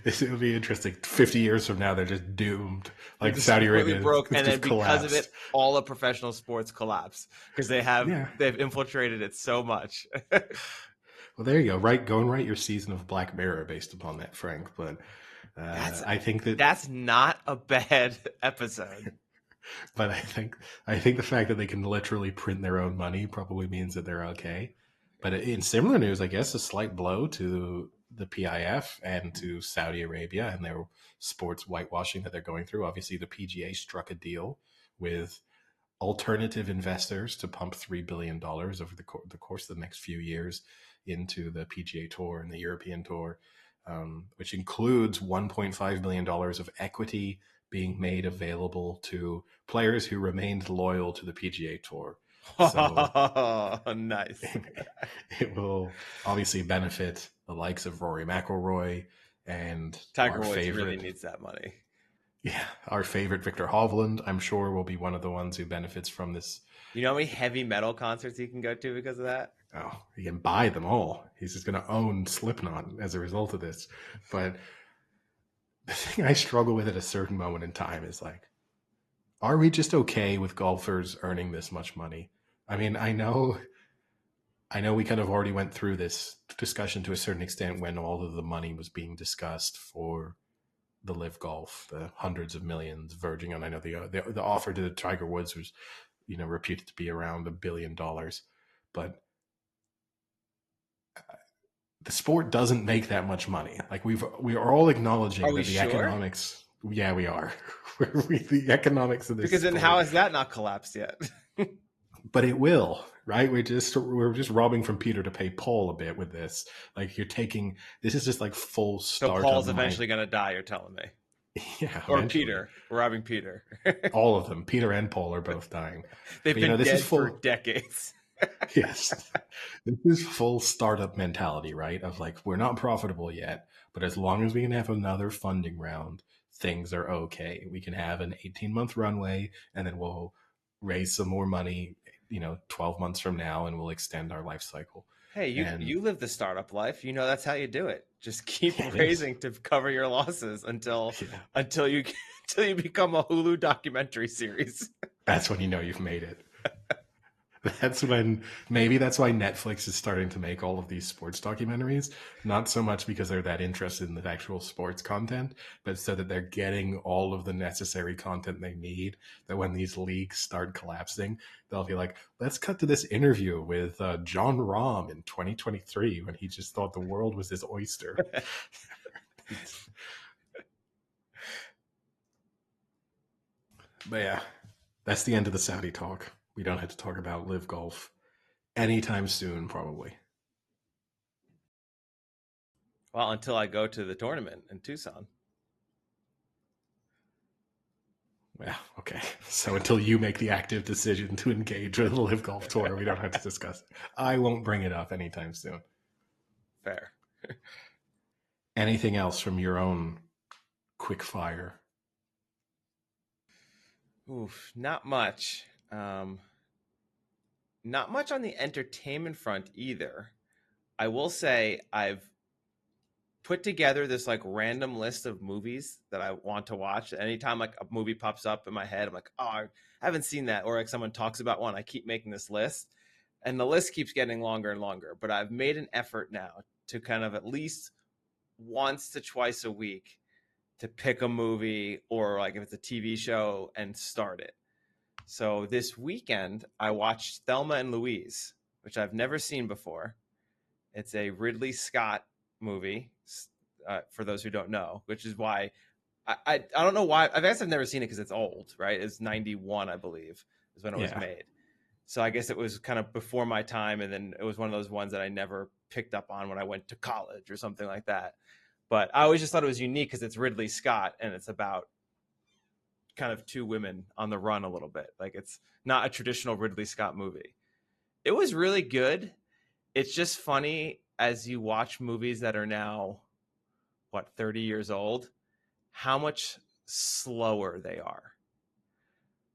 it'll be interesting. 50 years from now, they're just doomed. Like just Saudi Arabia broke, and then because collapsed. of it, all of professional sports collapse because they've infiltrated it so much. Well, there you go. Go and write your season of Black Mirror based upon that, Frank. But I think that's not a bad episode. But I think the fact that they can literally print their own money probably means that they're okay. But in similar news, I guess a slight blow to the PIF and to Saudi Arabia and their sports whitewashing that they're going through. Obviously, the PGA struck a deal with alternative investors to pump $3 billion over the course of the next few years into the PGA Tour and the European Tour, which includes $1.5 million of equity being made available to players who remained loyal to the PGA Tour. So nice. It will obviously benefit the likes of Rory McIlroy and Tiger Woods really needs that money. Yeah, our favorite Victor Hovland, I'm sure, will be one of the ones who benefits from this. You know how many heavy metal concerts he can go to because of that? Oh, he can buy them all. He's just going to own Slipknot as a result of this. But the thing I struggle with at a certain moment in time is like, are we just okay with golfers earning this much money? I mean, I know we kind of already went through this discussion to a certain extent when all of the money was being discussed for the LIV Golf, the hundreds of millions verging on. I know the offer to the Tiger Woods was, reputed to be around $1 billion, but the sport doesn't make that much money. Like we are all acknowledging that the economics. Yeah, we are. The economics of this. Because then how has that not collapsed yet? But it will, right? We're just robbing from Peter to pay Paul a bit with this. Like this is just like full start. So Paul's eventually going to die. You're telling me. Yeah. Or eventually. Peter. We're robbing Peter. All of them. Peter and Paul are both dying. They've been dead for decades. Yes. This is full startup mentality, right? Of like, we're not profitable yet, but as long as we can have another funding round, things are okay. We can have an 18-month runway, and then we'll raise some more money, 12 months from now, and we'll extend our life cycle. Hey, you live the startup life. That's how you do it. Just keep raising to cover your losses until you become a Hulu documentary series. That's when you've made it. That's maybe that's why Netflix is starting to make all of these sports documentaries, not so much because they're that interested in the actual sports content, but so that they're getting all of the necessary content they need, that when these leagues start collapsing, they'll be like, let's cut to this interview with John Rahm in 2023 when he just thought the world was his oyster. But yeah, that's the end of the Saudi talk. We don't have to talk about LIV Golf anytime soon, probably. Well, until I go to the tournament in Tucson. Well, okay. So until you make the active decision to engage with the Live Golf Tour, we don't have to discuss it. I won't bring it up anytime soon. Fair. Anything else from your own quick fire? Oof, not much. Not much on the entertainment front either. I will say I've put together this like random list of movies that I want to watch. Anytime like a movie pops up in my head, I'm like, oh, I haven't seen that. Or like someone talks about one, I keep making this list. And the list keeps getting longer and longer. But I've made an effort now to kind of at least once to twice a week to pick a movie or like if it's a TV show and start it. So this weekend, I watched Thelma and Louise, which I've never seen before. It's a Ridley Scott movie, for those who don't know, which is why I don't know why. I guess I've never seen it because it's old, right? It's 91, I believe, is when it was made. So I guess it was kind of before my time, and then it was one of those ones that I never picked up on when I went to college or something like that. But I always just thought it was unique because it's Ridley Scott, and it's about kind of two women on the run a little bit. Like it's not a traditional Ridley Scott movie. It was really good. It's just funny as you watch movies that are now, 30 years old, how much slower they are.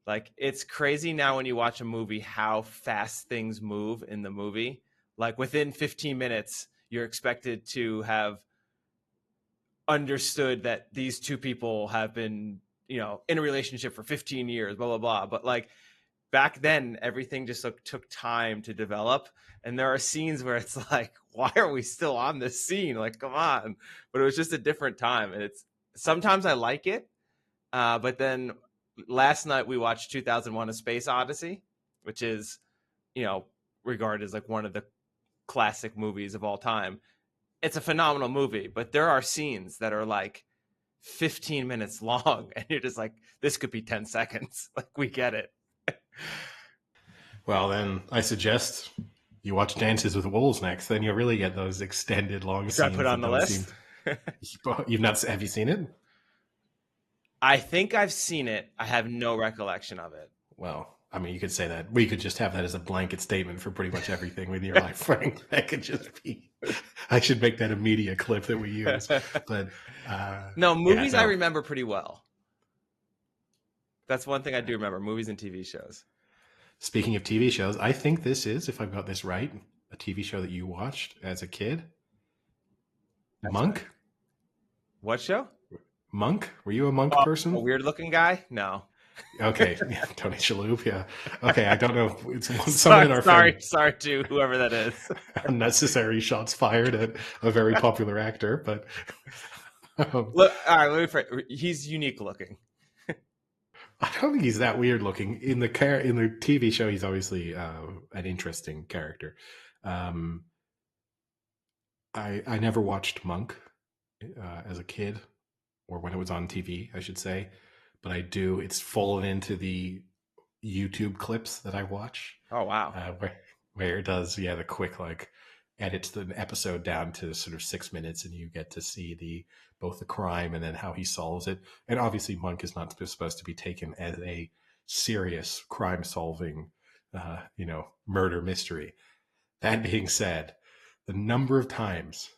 Like it's crazy now when you watch a movie how fast things move in the movie. Like within 15 minutes, you're expected to have understood that these two people have been, in a relationship for 15 years, blah, blah, blah. But like back then, everything just took time to develop. And there are scenes where it's like, why are we still on this scene? Like, come on. But it was just a different time. And sometimes I like it. But then last night we watched 2001: A Space Odyssey, which is, regarded as like one of the classic movies of all time. It's a phenomenal movie, but there are scenes that are like 15 minutes long. And you're just like, this could be 10 seconds. Like, we get it. Well, then I suggest you watch Dances with Wolves next. Then you'll really get those extended long Should I scenes. put on the list? You've not? Have you seen it? I think I've seen it. I have no recollection of it. Well, I mean, you could say that. We could just have that as a blanket statement for pretty much everything with your life, Frank. That could just be. I should make that a media clip that we use. But no, movies I remember pretty well. That's one thing I do remember: movies and TV shows. Speaking of TV shows, I think this is, if I've got this right, a TV show that you watched as a kid. That's Monk? Right. What show? Monk? Were you a Monk person? A weird-looking guy? No. Okay, yeah, Tony Shalhoub, yeah. Okay, I don't know. It's someone in our sorry to whoever that is. Unnecessary shots fired at a very popular actor, but look, all right, let me phrase. He's unique looking. I don't think he's that weird looking. In the TV show, he's obviously an interesting character. I never watched Monk as a kid, or when it was on TV, I should say. But I do. It's fallen into the YouTube clips that I watch. Oh wow! Where it does, the quick edits the episode down to sort of 6 minutes, and you get to see both the crime and then how he solves it. And obviously, Monk is not supposed to be taken as a serious crime solving, murder mystery. That being said, the number of times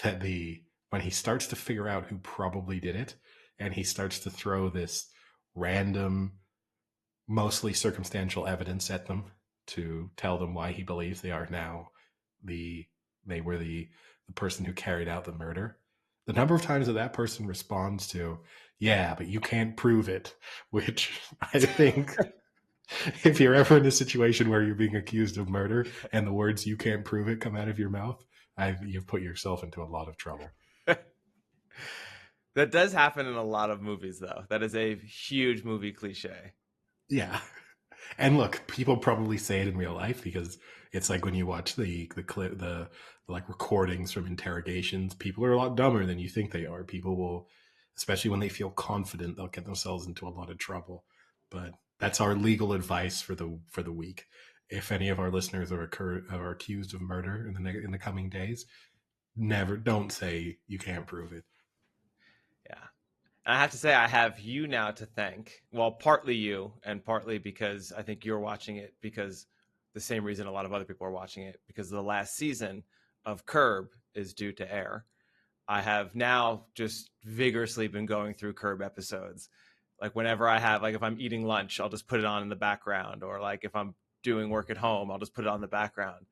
that when he starts to figure out who probably did it, and he starts to throw this random, mostly circumstantial evidence at them to tell them why he believes they are now they were the person who carried out the murder. The number of times that person responds to, yeah, but you can't prove it, which I think if you're ever in a situation where you're being accused of murder and the words "you can't prove it" come out of your mouth, you've put yourself into a lot of trouble. That does happen in a lot of movies, though. That is a huge movie cliche. Yeah. And look, people probably say it in real life because it's like when you watch the clip, the recordings from interrogations, people are a lot dumber than you think they are. People will, especially when they feel confident, they'll get themselves into a lot of trouble. But that's our legal advice for the week. If any of our listeners are accused of murder in the coming days, never, don't say you can't prove it. Yeah. And I have to say, I have you now to thank. Well, partly you, and partly because I think you're watching it because the same reason a lot of other people are watching it, because the last season of Curb is due to air. I have now just vigorously been going through Curb episodes. Like whenever I have, like if I'm eating lunch, I'll just put it on in the background, or like if I'm doing work at home, I'll just put it on the background.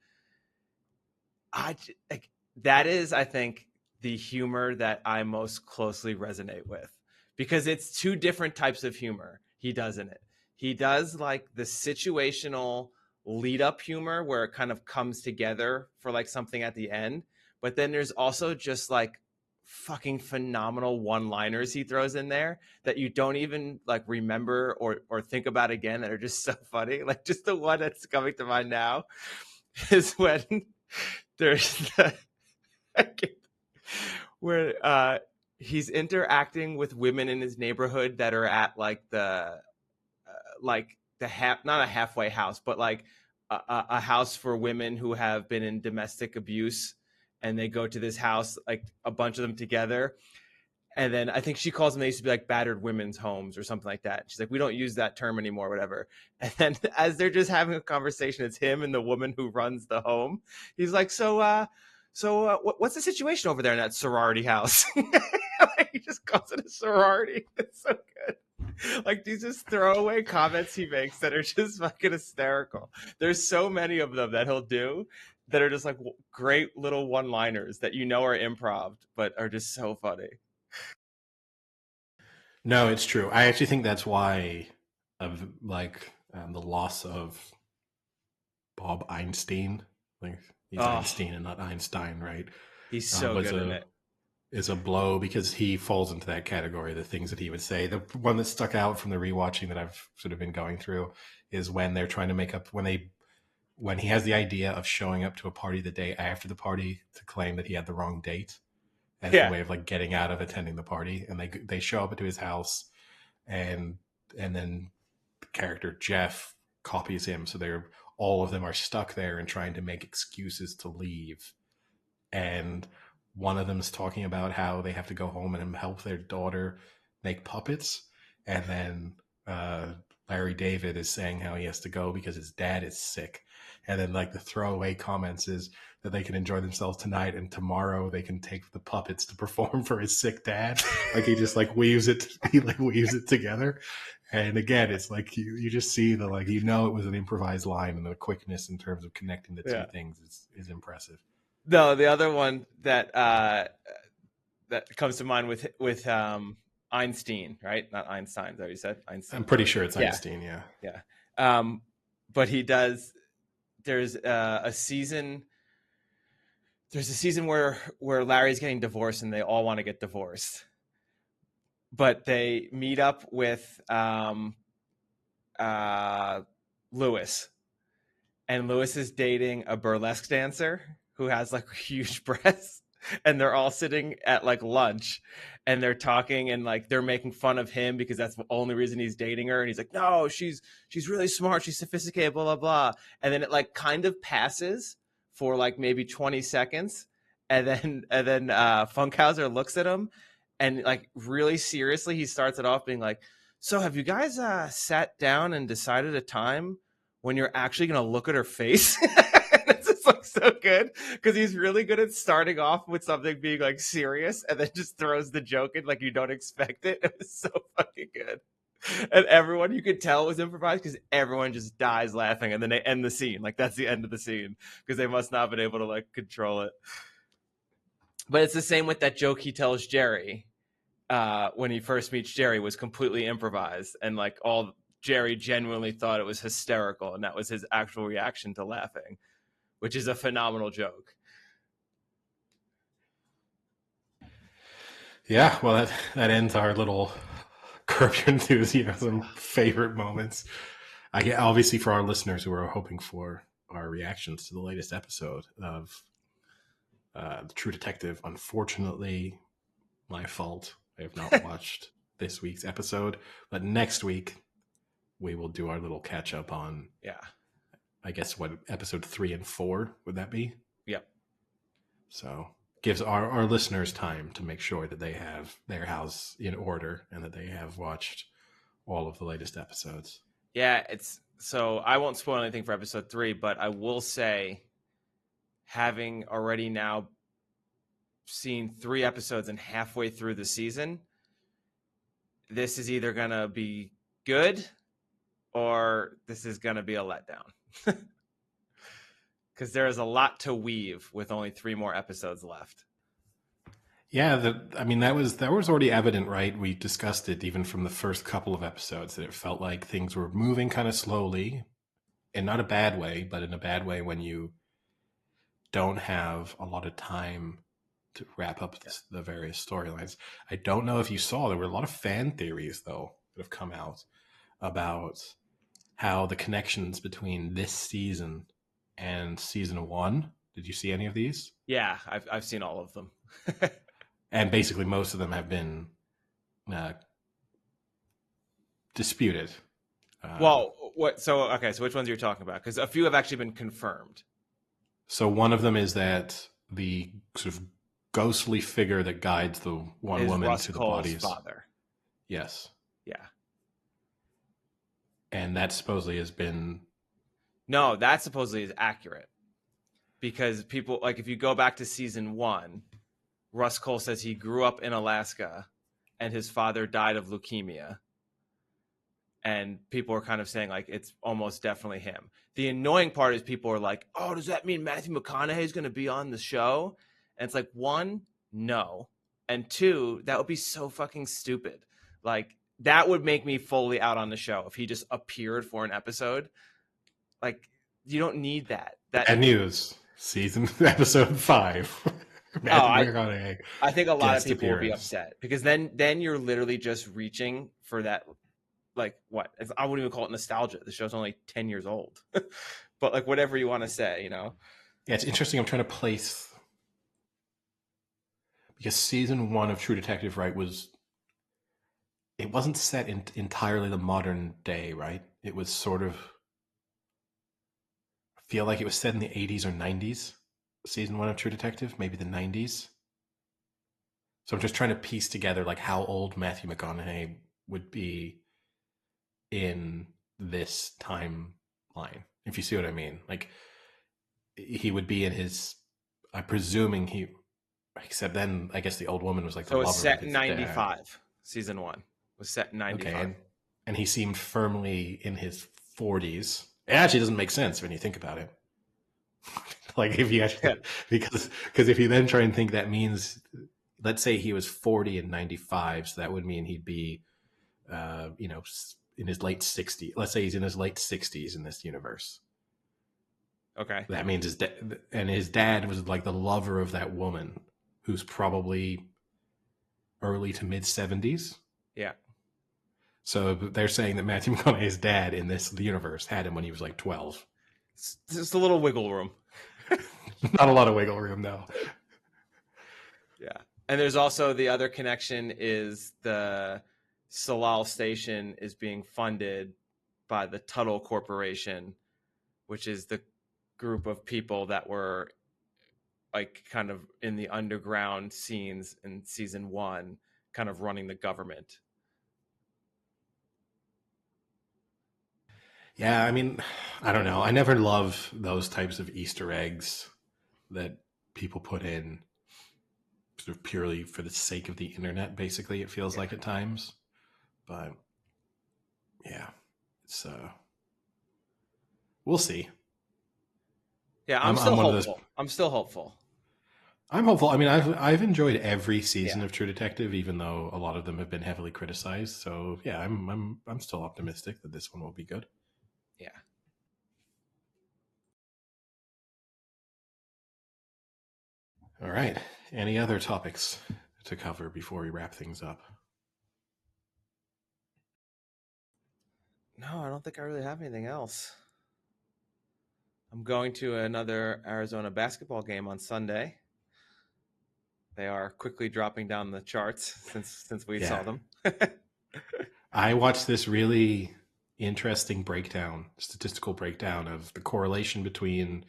Like that is, I think, the humor that I most closely resonate with, because it's two different types of humor he does in it. He does like the situational lead up humor where it kind of comes together for like something at the end, but then there's also just like fucking phenomenal one-liners he throws in there that you don't even like remember or think about again, that are just so funny. Like just the one that's coming to mind now is when there's the, where he's interacting with women in his neighborhood that are at like the half, not a halfway house, but like a house for women who have been in domestic abuse, and they go to this house, like a bunch of them together. And then I think she calls them, they used to be like battered women's homes or something like that. She's like, we don't use that term anymore, whatever. And then as they're just having a conversation, it's him and the woman who runs the home. He's like, what's the situation over there in that sorority house? He just calls it a sorority. It's so good. Like these just throwaway comments he makes that are just fucking hysterical. There's so many of them that he'll do that are just like great little one-liners that you know are improv, but are just so funny. No, it's true. I actually think that's why of like the loss of Bob Einstein, like he's Oh, Einstein and not Einstein, right? he's so Was good in it. a blow, because he falls into that category. The things that he would say. The one that stuck out from the rewatching that I've sort of been going through is when they're trying to make up, when he has the idea of showing up to a party the day after the party to claim that he had the wrong date as the Yeah. way of like getting out of attending the party, and they show up to his house, and then the character Jeff copies him, so they're all of them are stuck there and trying to make excuses to leave. And one of them is talking about how they have to go home and help their daughter make puppets, and then Larry David is saying how he has to go because his dad is sick, and then like the throwaway comments is that they can enjoy themselves tonight and tomorrow they can take the puppets to perform for his sick dad. Like he just like weaves it together. And again, it's like you just see the like, it was an improvised line, and the quickness in terms of connecting the two things is impressive. No, the other one that that comes to mind with Einstein, right? Not Einstein, is that what you said? Einstein. I'm pretty sure it's Yeah. Einstein, yeah. Yeah. But he does. There's a season. There's a season where Larry's getting divorced, and they all want to get divorced, but they meet up with Lewis, and Lewis is dating a burlesque dancer who has like huge breasts, and they're all sitting at like lunch, and they're talking, and like they're making fun of him because that's the only reason he's dating her. And he's like, no, she's really smart, she's sophisticated, blah blah blah. And then it like kind of passes for like maybe 20 seconds, and then Funkhauser looks at him, and like really seriously he starts it off being like, so have you guys sat down and decided a time when you're actually going to look at her face? It's just like so good because he's really good at starting off with something being like serious and then just throws the joke in like you don't expect it. It was so fucking good. And everyone, you could tell it was improvised because everyone just dies laughing, and then they end the scene. Like that's the end of the scene because they must not have been able to like control it. But it's the same with that joke he tells Jerry when he first meets Jerry, was completely improvised, and like all Jerry genuinely thought it was hysterical, and that was his actual reaction to laughing, which is a phenomenal joke. Yeah, well, that ends our little Curb Your Enthusiasm favorite moments. Obviously, for our listeners who are hoping for our reactions to the latest episode of The True Detective, unfortunately, my fault, I have not watched this week's episode, but next week we will do our little catch up on, I guess, what episode 3 and 4 would that be? Yep. So gives our listeners time to make sure that they have their house in order and that they have watched all of the latest episodes. Yeah, so I won't spoil anything for episode 3, but I will say, having already now seen 3 episodes and halfway through the season, this is either going to be good or this is going to be a letdown. Because there is a lot to weave with only 3 more episodes left. Yeah, that was already evident, right? We discussed it even from the first couple of episodes that it felt like things were moving kind of slowly, in not a bad way, but in a bad way when you don't have a lot of time to wrap up the various storylines. I don't know if you saw, there were a lot of fan theories though that have come out about how the connections between this season and season 1. Did you see any of these? Yeah, I've seen all of them. And basically most of them have been disputed. Well, so which ones are you talking about? Because a few have actually been confirmed. So one of them is that the sort of ghostly figure that guides the one woman Russ to the Cole's bodies. father. Yes. Yeah. And that supposedly has been... No, that supposedly is accurate. Because people, like, if you go back to season 1, Russ Cole says he grew up in Alaska and his father died of leukemia. And people are kind of saying, like, it's almost definitely him. The annoying part is people are like, oh, does that mean Matthew McConaughey is going to be on the show? And it's like, 1, no. And 2, that would be so fucking stupid. Like, that would make me fully out on the show if he just appeared for an episode. Like, you don't need that. Bad news. Episode 5. Matthew McConaughey. I think a lot of people will be upset because then you're literally just reaching for that. Like, what? I wouldn't even call it nostalgia. The show's only 10 years old. But, like, whatever you want to say, you know? Yeah, it's interesting. I'm trying to place... Because season 1 of True Detective, right, it wasn't set in entirely the modern day, right? It was sort of... I feel like it was set in the 80s or 90s. Season 1 of True Detective, maybe the 90s. So I'm just trying to piece together, like, how old Matthew McConaughey would be in this timeline, if you see what I mean. Like, he would be in his... I'm presuming he... Except then, I guess the old woman was like the lover of his dad. So it was set in 95. Season 1 was set in 95. Okay, and he seemed firmly in his 40s. It actually doesn't make sense when you think about it. Like, if you actually... Because if you then try and think, that means... Let's say he was 40 in 95, so that would mean he'd be, in his late 60s. Let's say he's in his late 60s in this universe. Okay. That means his dad was like the lover of that woman, who's probably early to mid 70s. Yeah. So they're saying that Matthew McConaughey's dad in this universe had him when he was like 12. It's just a little wiggle room. Not a lot of wiggle room, though. Yeah. And there's also the other connection is the Salal station is being funded by the Tuttle Corporation, which is the group of people that were, like, kind of in the underground scenes in season 1, kind of running the government. Yeah, I mean, I don't know. I never love those types of Easter eggs that people put in sort of purely for the sake of the internet, basically, it feels like at times. But yeah, it's we'll see. Yeah, I'm still hopeful. I'm still hopeful. I'm hopeful. I mean, I've enjoyed every season of True Detective, even though a lot of them have been heavily criticized. So yeah, I'm still optimistic that this one will be good. Yeah. All right. Any other topics to cover before we wrap things up? No, I don't think I really have anything else. I'm going to another Arizona basketball game on Sunday. They are quickly dropping down the charts since we saw them. I watched this really interesting statistical breakdown of the correlation between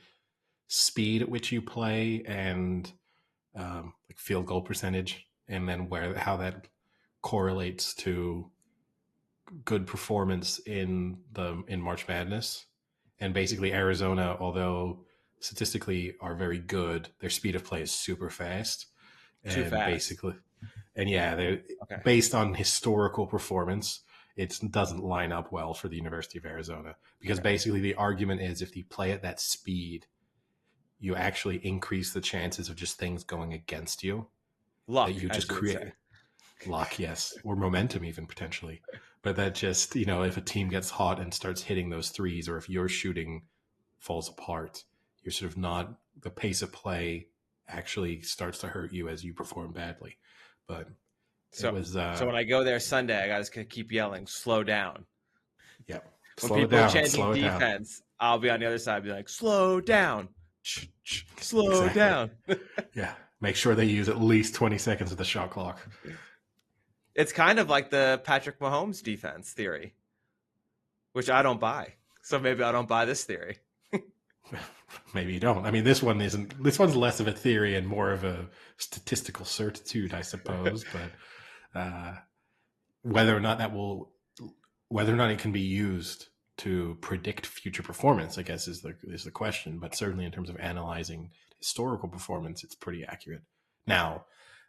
speed at which you play and like field goal percentage, and then how that correlates to good performance in March Madness. And basically Arizona, although statistically are very good, their speed of play is super fast. Too And fast. basically, and yeah, they're Okay. based on historical performance, it doesn't line up well for the University of Arizona, because Okay. basically the argument is if you play at that speed, you actually increase the chances of just things going against you, that Luck, you just as you would say. create luck, yes, or momentum even potentially. But that just, if a team gets hot and starts hitting those threes, or if your shooting falls apart, you're sort of not, the pace of play actually starts to hurt you as you perform badly. But it So, was, so when I go there Sunday, I got to keep yelling, "Slow down." yeah, When slow it people are down, chanting slow it down. defense, I'll be on the other side, be like, "Slow down, slow Exactly. down." Yeah. Make sure they use at least 20 seconds of the shot clock. It's kind of like the Patrick Mahomes defense theory, which I don't buy. So maybe I don't buy this theory. Maybe you don't. I mean, this one's less of a theory and more of a statistical certitude, I suppose. But whether or not it can be used to predict future performance, I guess is the question. But certainly in terms of analyzing historical performance, it's pretty accurate. Now,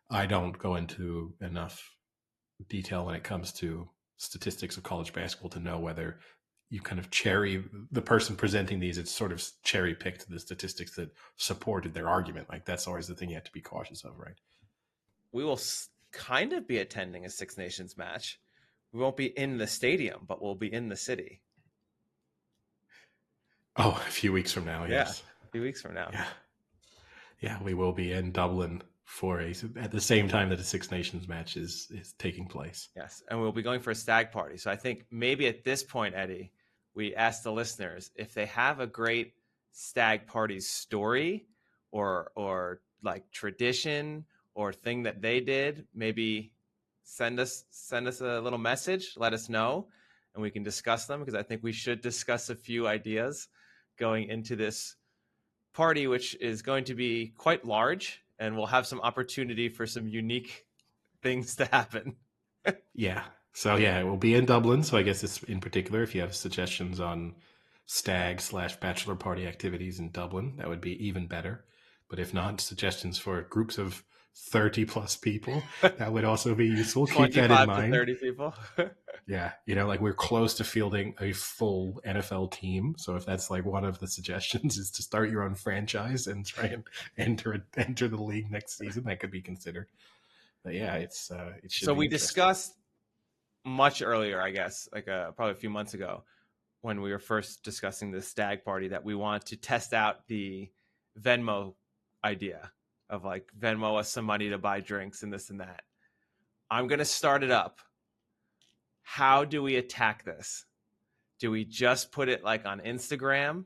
I don't go into enough detail when it comes to statistics of college basketball to know whether you kind of the person presenting these, it's sort of cherry picked the statistics that supported their argument. Like, that's always the thing you have to be cautious of, right? We will kind of be attending a Six Nations match. We won't be in the stadium, but we'll be in the city. Oh, a few weeks from now, Yeah, yes. a few weeks from now. Yeah, we will be in Dublin at the same time that the Six Nations match is taking place. Yes, and we'll be going for a stag party. So I think maybe at this point, Eddie, we ask the listeners if they have a great stag party story or like tradition or thing that they did. Maybe send us a little message, let us know, and we can discuss them, because I think we should discuss a few ideas going into this party, which is going to be quite large, and we'll have some opportunity for some unique things to happen. Yeah. So yeah, it will be in Dublin. So I guess it's in particular, if you have suggestions on stag/bachelor party activities in Dublin, that would be even better. But if not, suggestions for groups of 30 plus people, that would also be useful. Keep that in 25 to mind. 30 people. Yeah. Like we're close to fielding a full NFL team. So if that's like one of the suggestions is to start your own franchise and try and enter the league next season, that could be considered. But yeah, it should So be we interesting. discussed much earlier, I guess, like probably a few months ago, when we were first discussing the stag party, that we want to test out the Venmo idea of like Venmo us some money to buy drinks and this and that. I'm going to start it up. How do we attack this? Do we just put it like on Instagram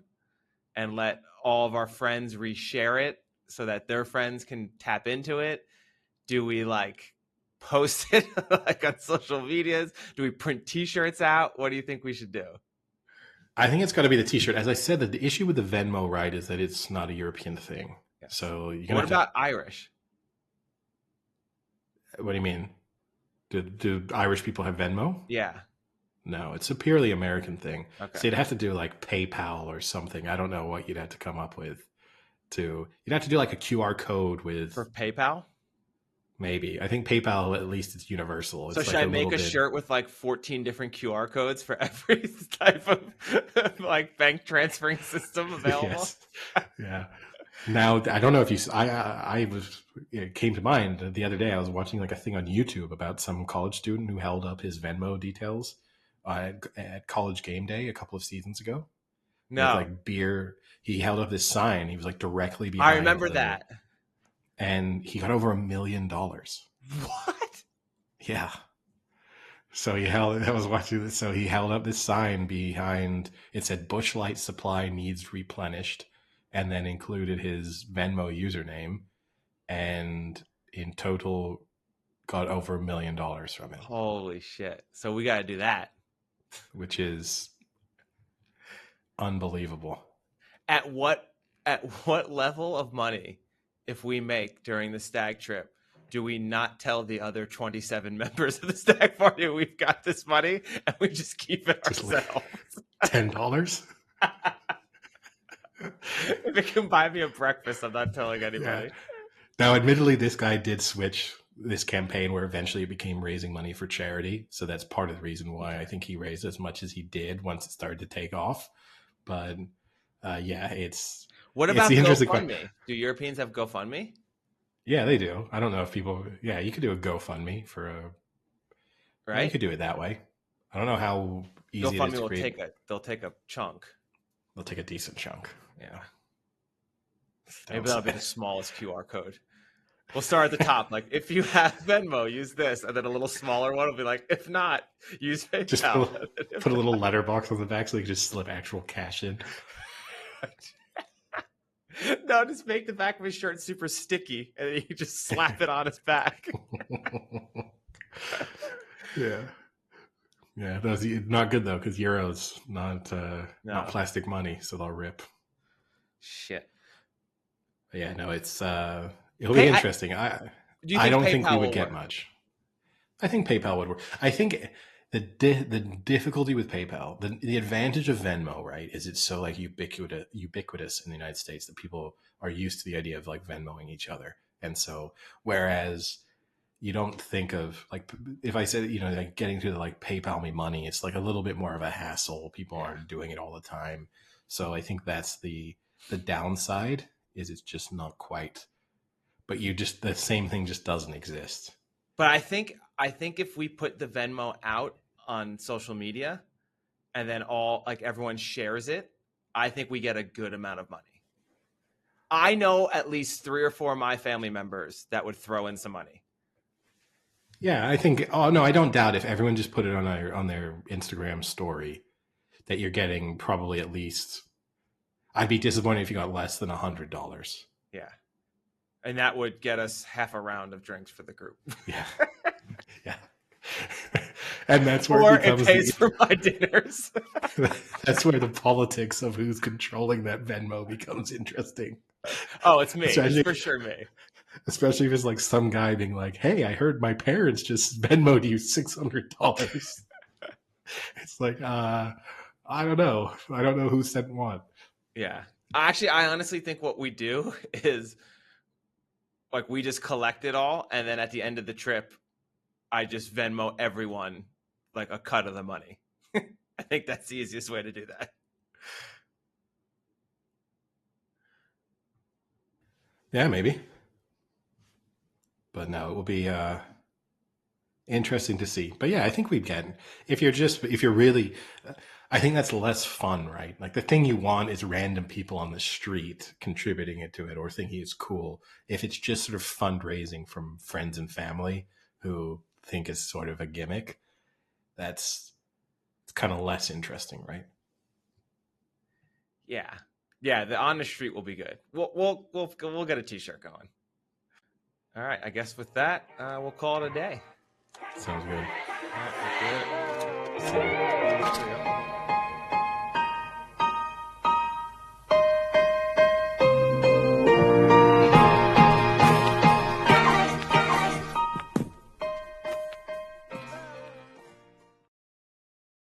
and let all of our friends reshare it so that their friends can tap into it? Do we like post it like on social medias? Do we print t-shirts out? What do you think we should do? I think it's got to be the T-shirt. As I said, the issue with the Venmo, right, is that it's not a European thing. Yes. So you're What about Irish? What do you mean? Do Irish people have Venmo? Yeah. No, it's a purely American thing. Okay. So you'd have to do like PayPal or something. I don't know what you'd have to come up with. You'd have to do like a QR code with For PayPal? Maybe. I think PayPal, at least, it's universal. So It's should like I make a shirt with like 14 different QR codes for every type of like bank transferring system available? Yes. Yeah. Now, I don't know if it came to mind the other day. I was watching like a thing on YouTube about some college student who held up his Venmo details at college game day a couple of seasons ago. No. With like beer. He held up this sign. He was like directly behind. I remember that. And he got over $1 million. What? Yeah. So I was watching this. So he held up this sign behind, it said Busch Light supply needs replenished, and then included his Venmo username, and in total got over $1 million from it. Holy shit. So we got to do that. Which is unbelievable. At what level of money if we make during the stag trip, do we not tell the other 27 members of the stag party we've got this money and we just keep it Just ourselves? $10. If it can buy me a breakfast, I'm not telling anybody. Yeah. Now, admittedly, this guy did switch this campaign where eventually it became raising money for charity. So that's part of the reason why I think he raised as much as he did once it started to take off. But yeah, it's what about the interesting GoFundMe? Do Europeans have GoFundMe? Yeah, they do. I don't know if people. Yeah, you could do a GoFundMe for a. Right. Yeah, you could do it that way. I don't know how easy it is to create. They'll take a chunk. They'll take a decent chunk. Yeah. Maybe that'll be the smallest QR code. We'll start at the top. Like, if you have Venmo, use this. And then a little smaller one will be like, if not, use PayPal. Just put a little letterbox on the back so you can just slip actual cash in. No, just make the back of his shirt super sticky and then you just slap it on his back. Yeah. Yeah, that's not good though, because Euro's not plastic money, so they'll rip. Shit. Yeah, no, it's it'll be interesting. I don't think we would get much. I think PayPal would work. I think the difficulty with PayPal, the advantage of Venmo, right, is it's so like ubiquitous in the United States that people are used to the idea of like Venmoing each other, and so whereas you don't think of like if I said like getting to like PayPal me money, it's like a little bit more of a hassle. People aren't doing it all the time, so I think that's the downside. Is it's just not quite, but the same thing just doesn't exist. But I think if we put the Venmo out on social media and then everyone shares it, I think we get a good amount of money. I know at least 3 or 4 of my family members that would throw in some money. Yeah, I think. Oh no, I don't doubt if everyone just put it on their Instagram story that you're getting probably at least. I'd be disappointed if you got less than $100. Yeah, and that would get us half a round of drinks for the group. Yeah, yeah, and that's where it pays for my dinners. That's where the politics of who's controlling that Venmo becomes interesting. Oh, it's me. It's for sure me. Especially if it's like some guy being like, "Hey, I heard my parents just Venmo'd you $600." It's like, I don't know. I don't know who sent what. Yeah. Actually, I honestly think what we do is like we just collect it all, and then at the end of the trip, I just Venmo everyone like a cut of the money. I think that's the easiest way to do that. Yeah, maybe. But no, it will be interesting to see. But yeah, I think we'd get if you're really, I think that's less fun, right? Like the thing you want is random people on the street contributing to it or thinking it's cool. If it's just sort of fundraising from friends and family who think it's sort of a gimmick, it's kind of less interesting, right? Yeah, the on the street will be good. We'll get a t-shirt going. All right, I guess with that, we'll call it a day. Sounds good. All right, we'll do it.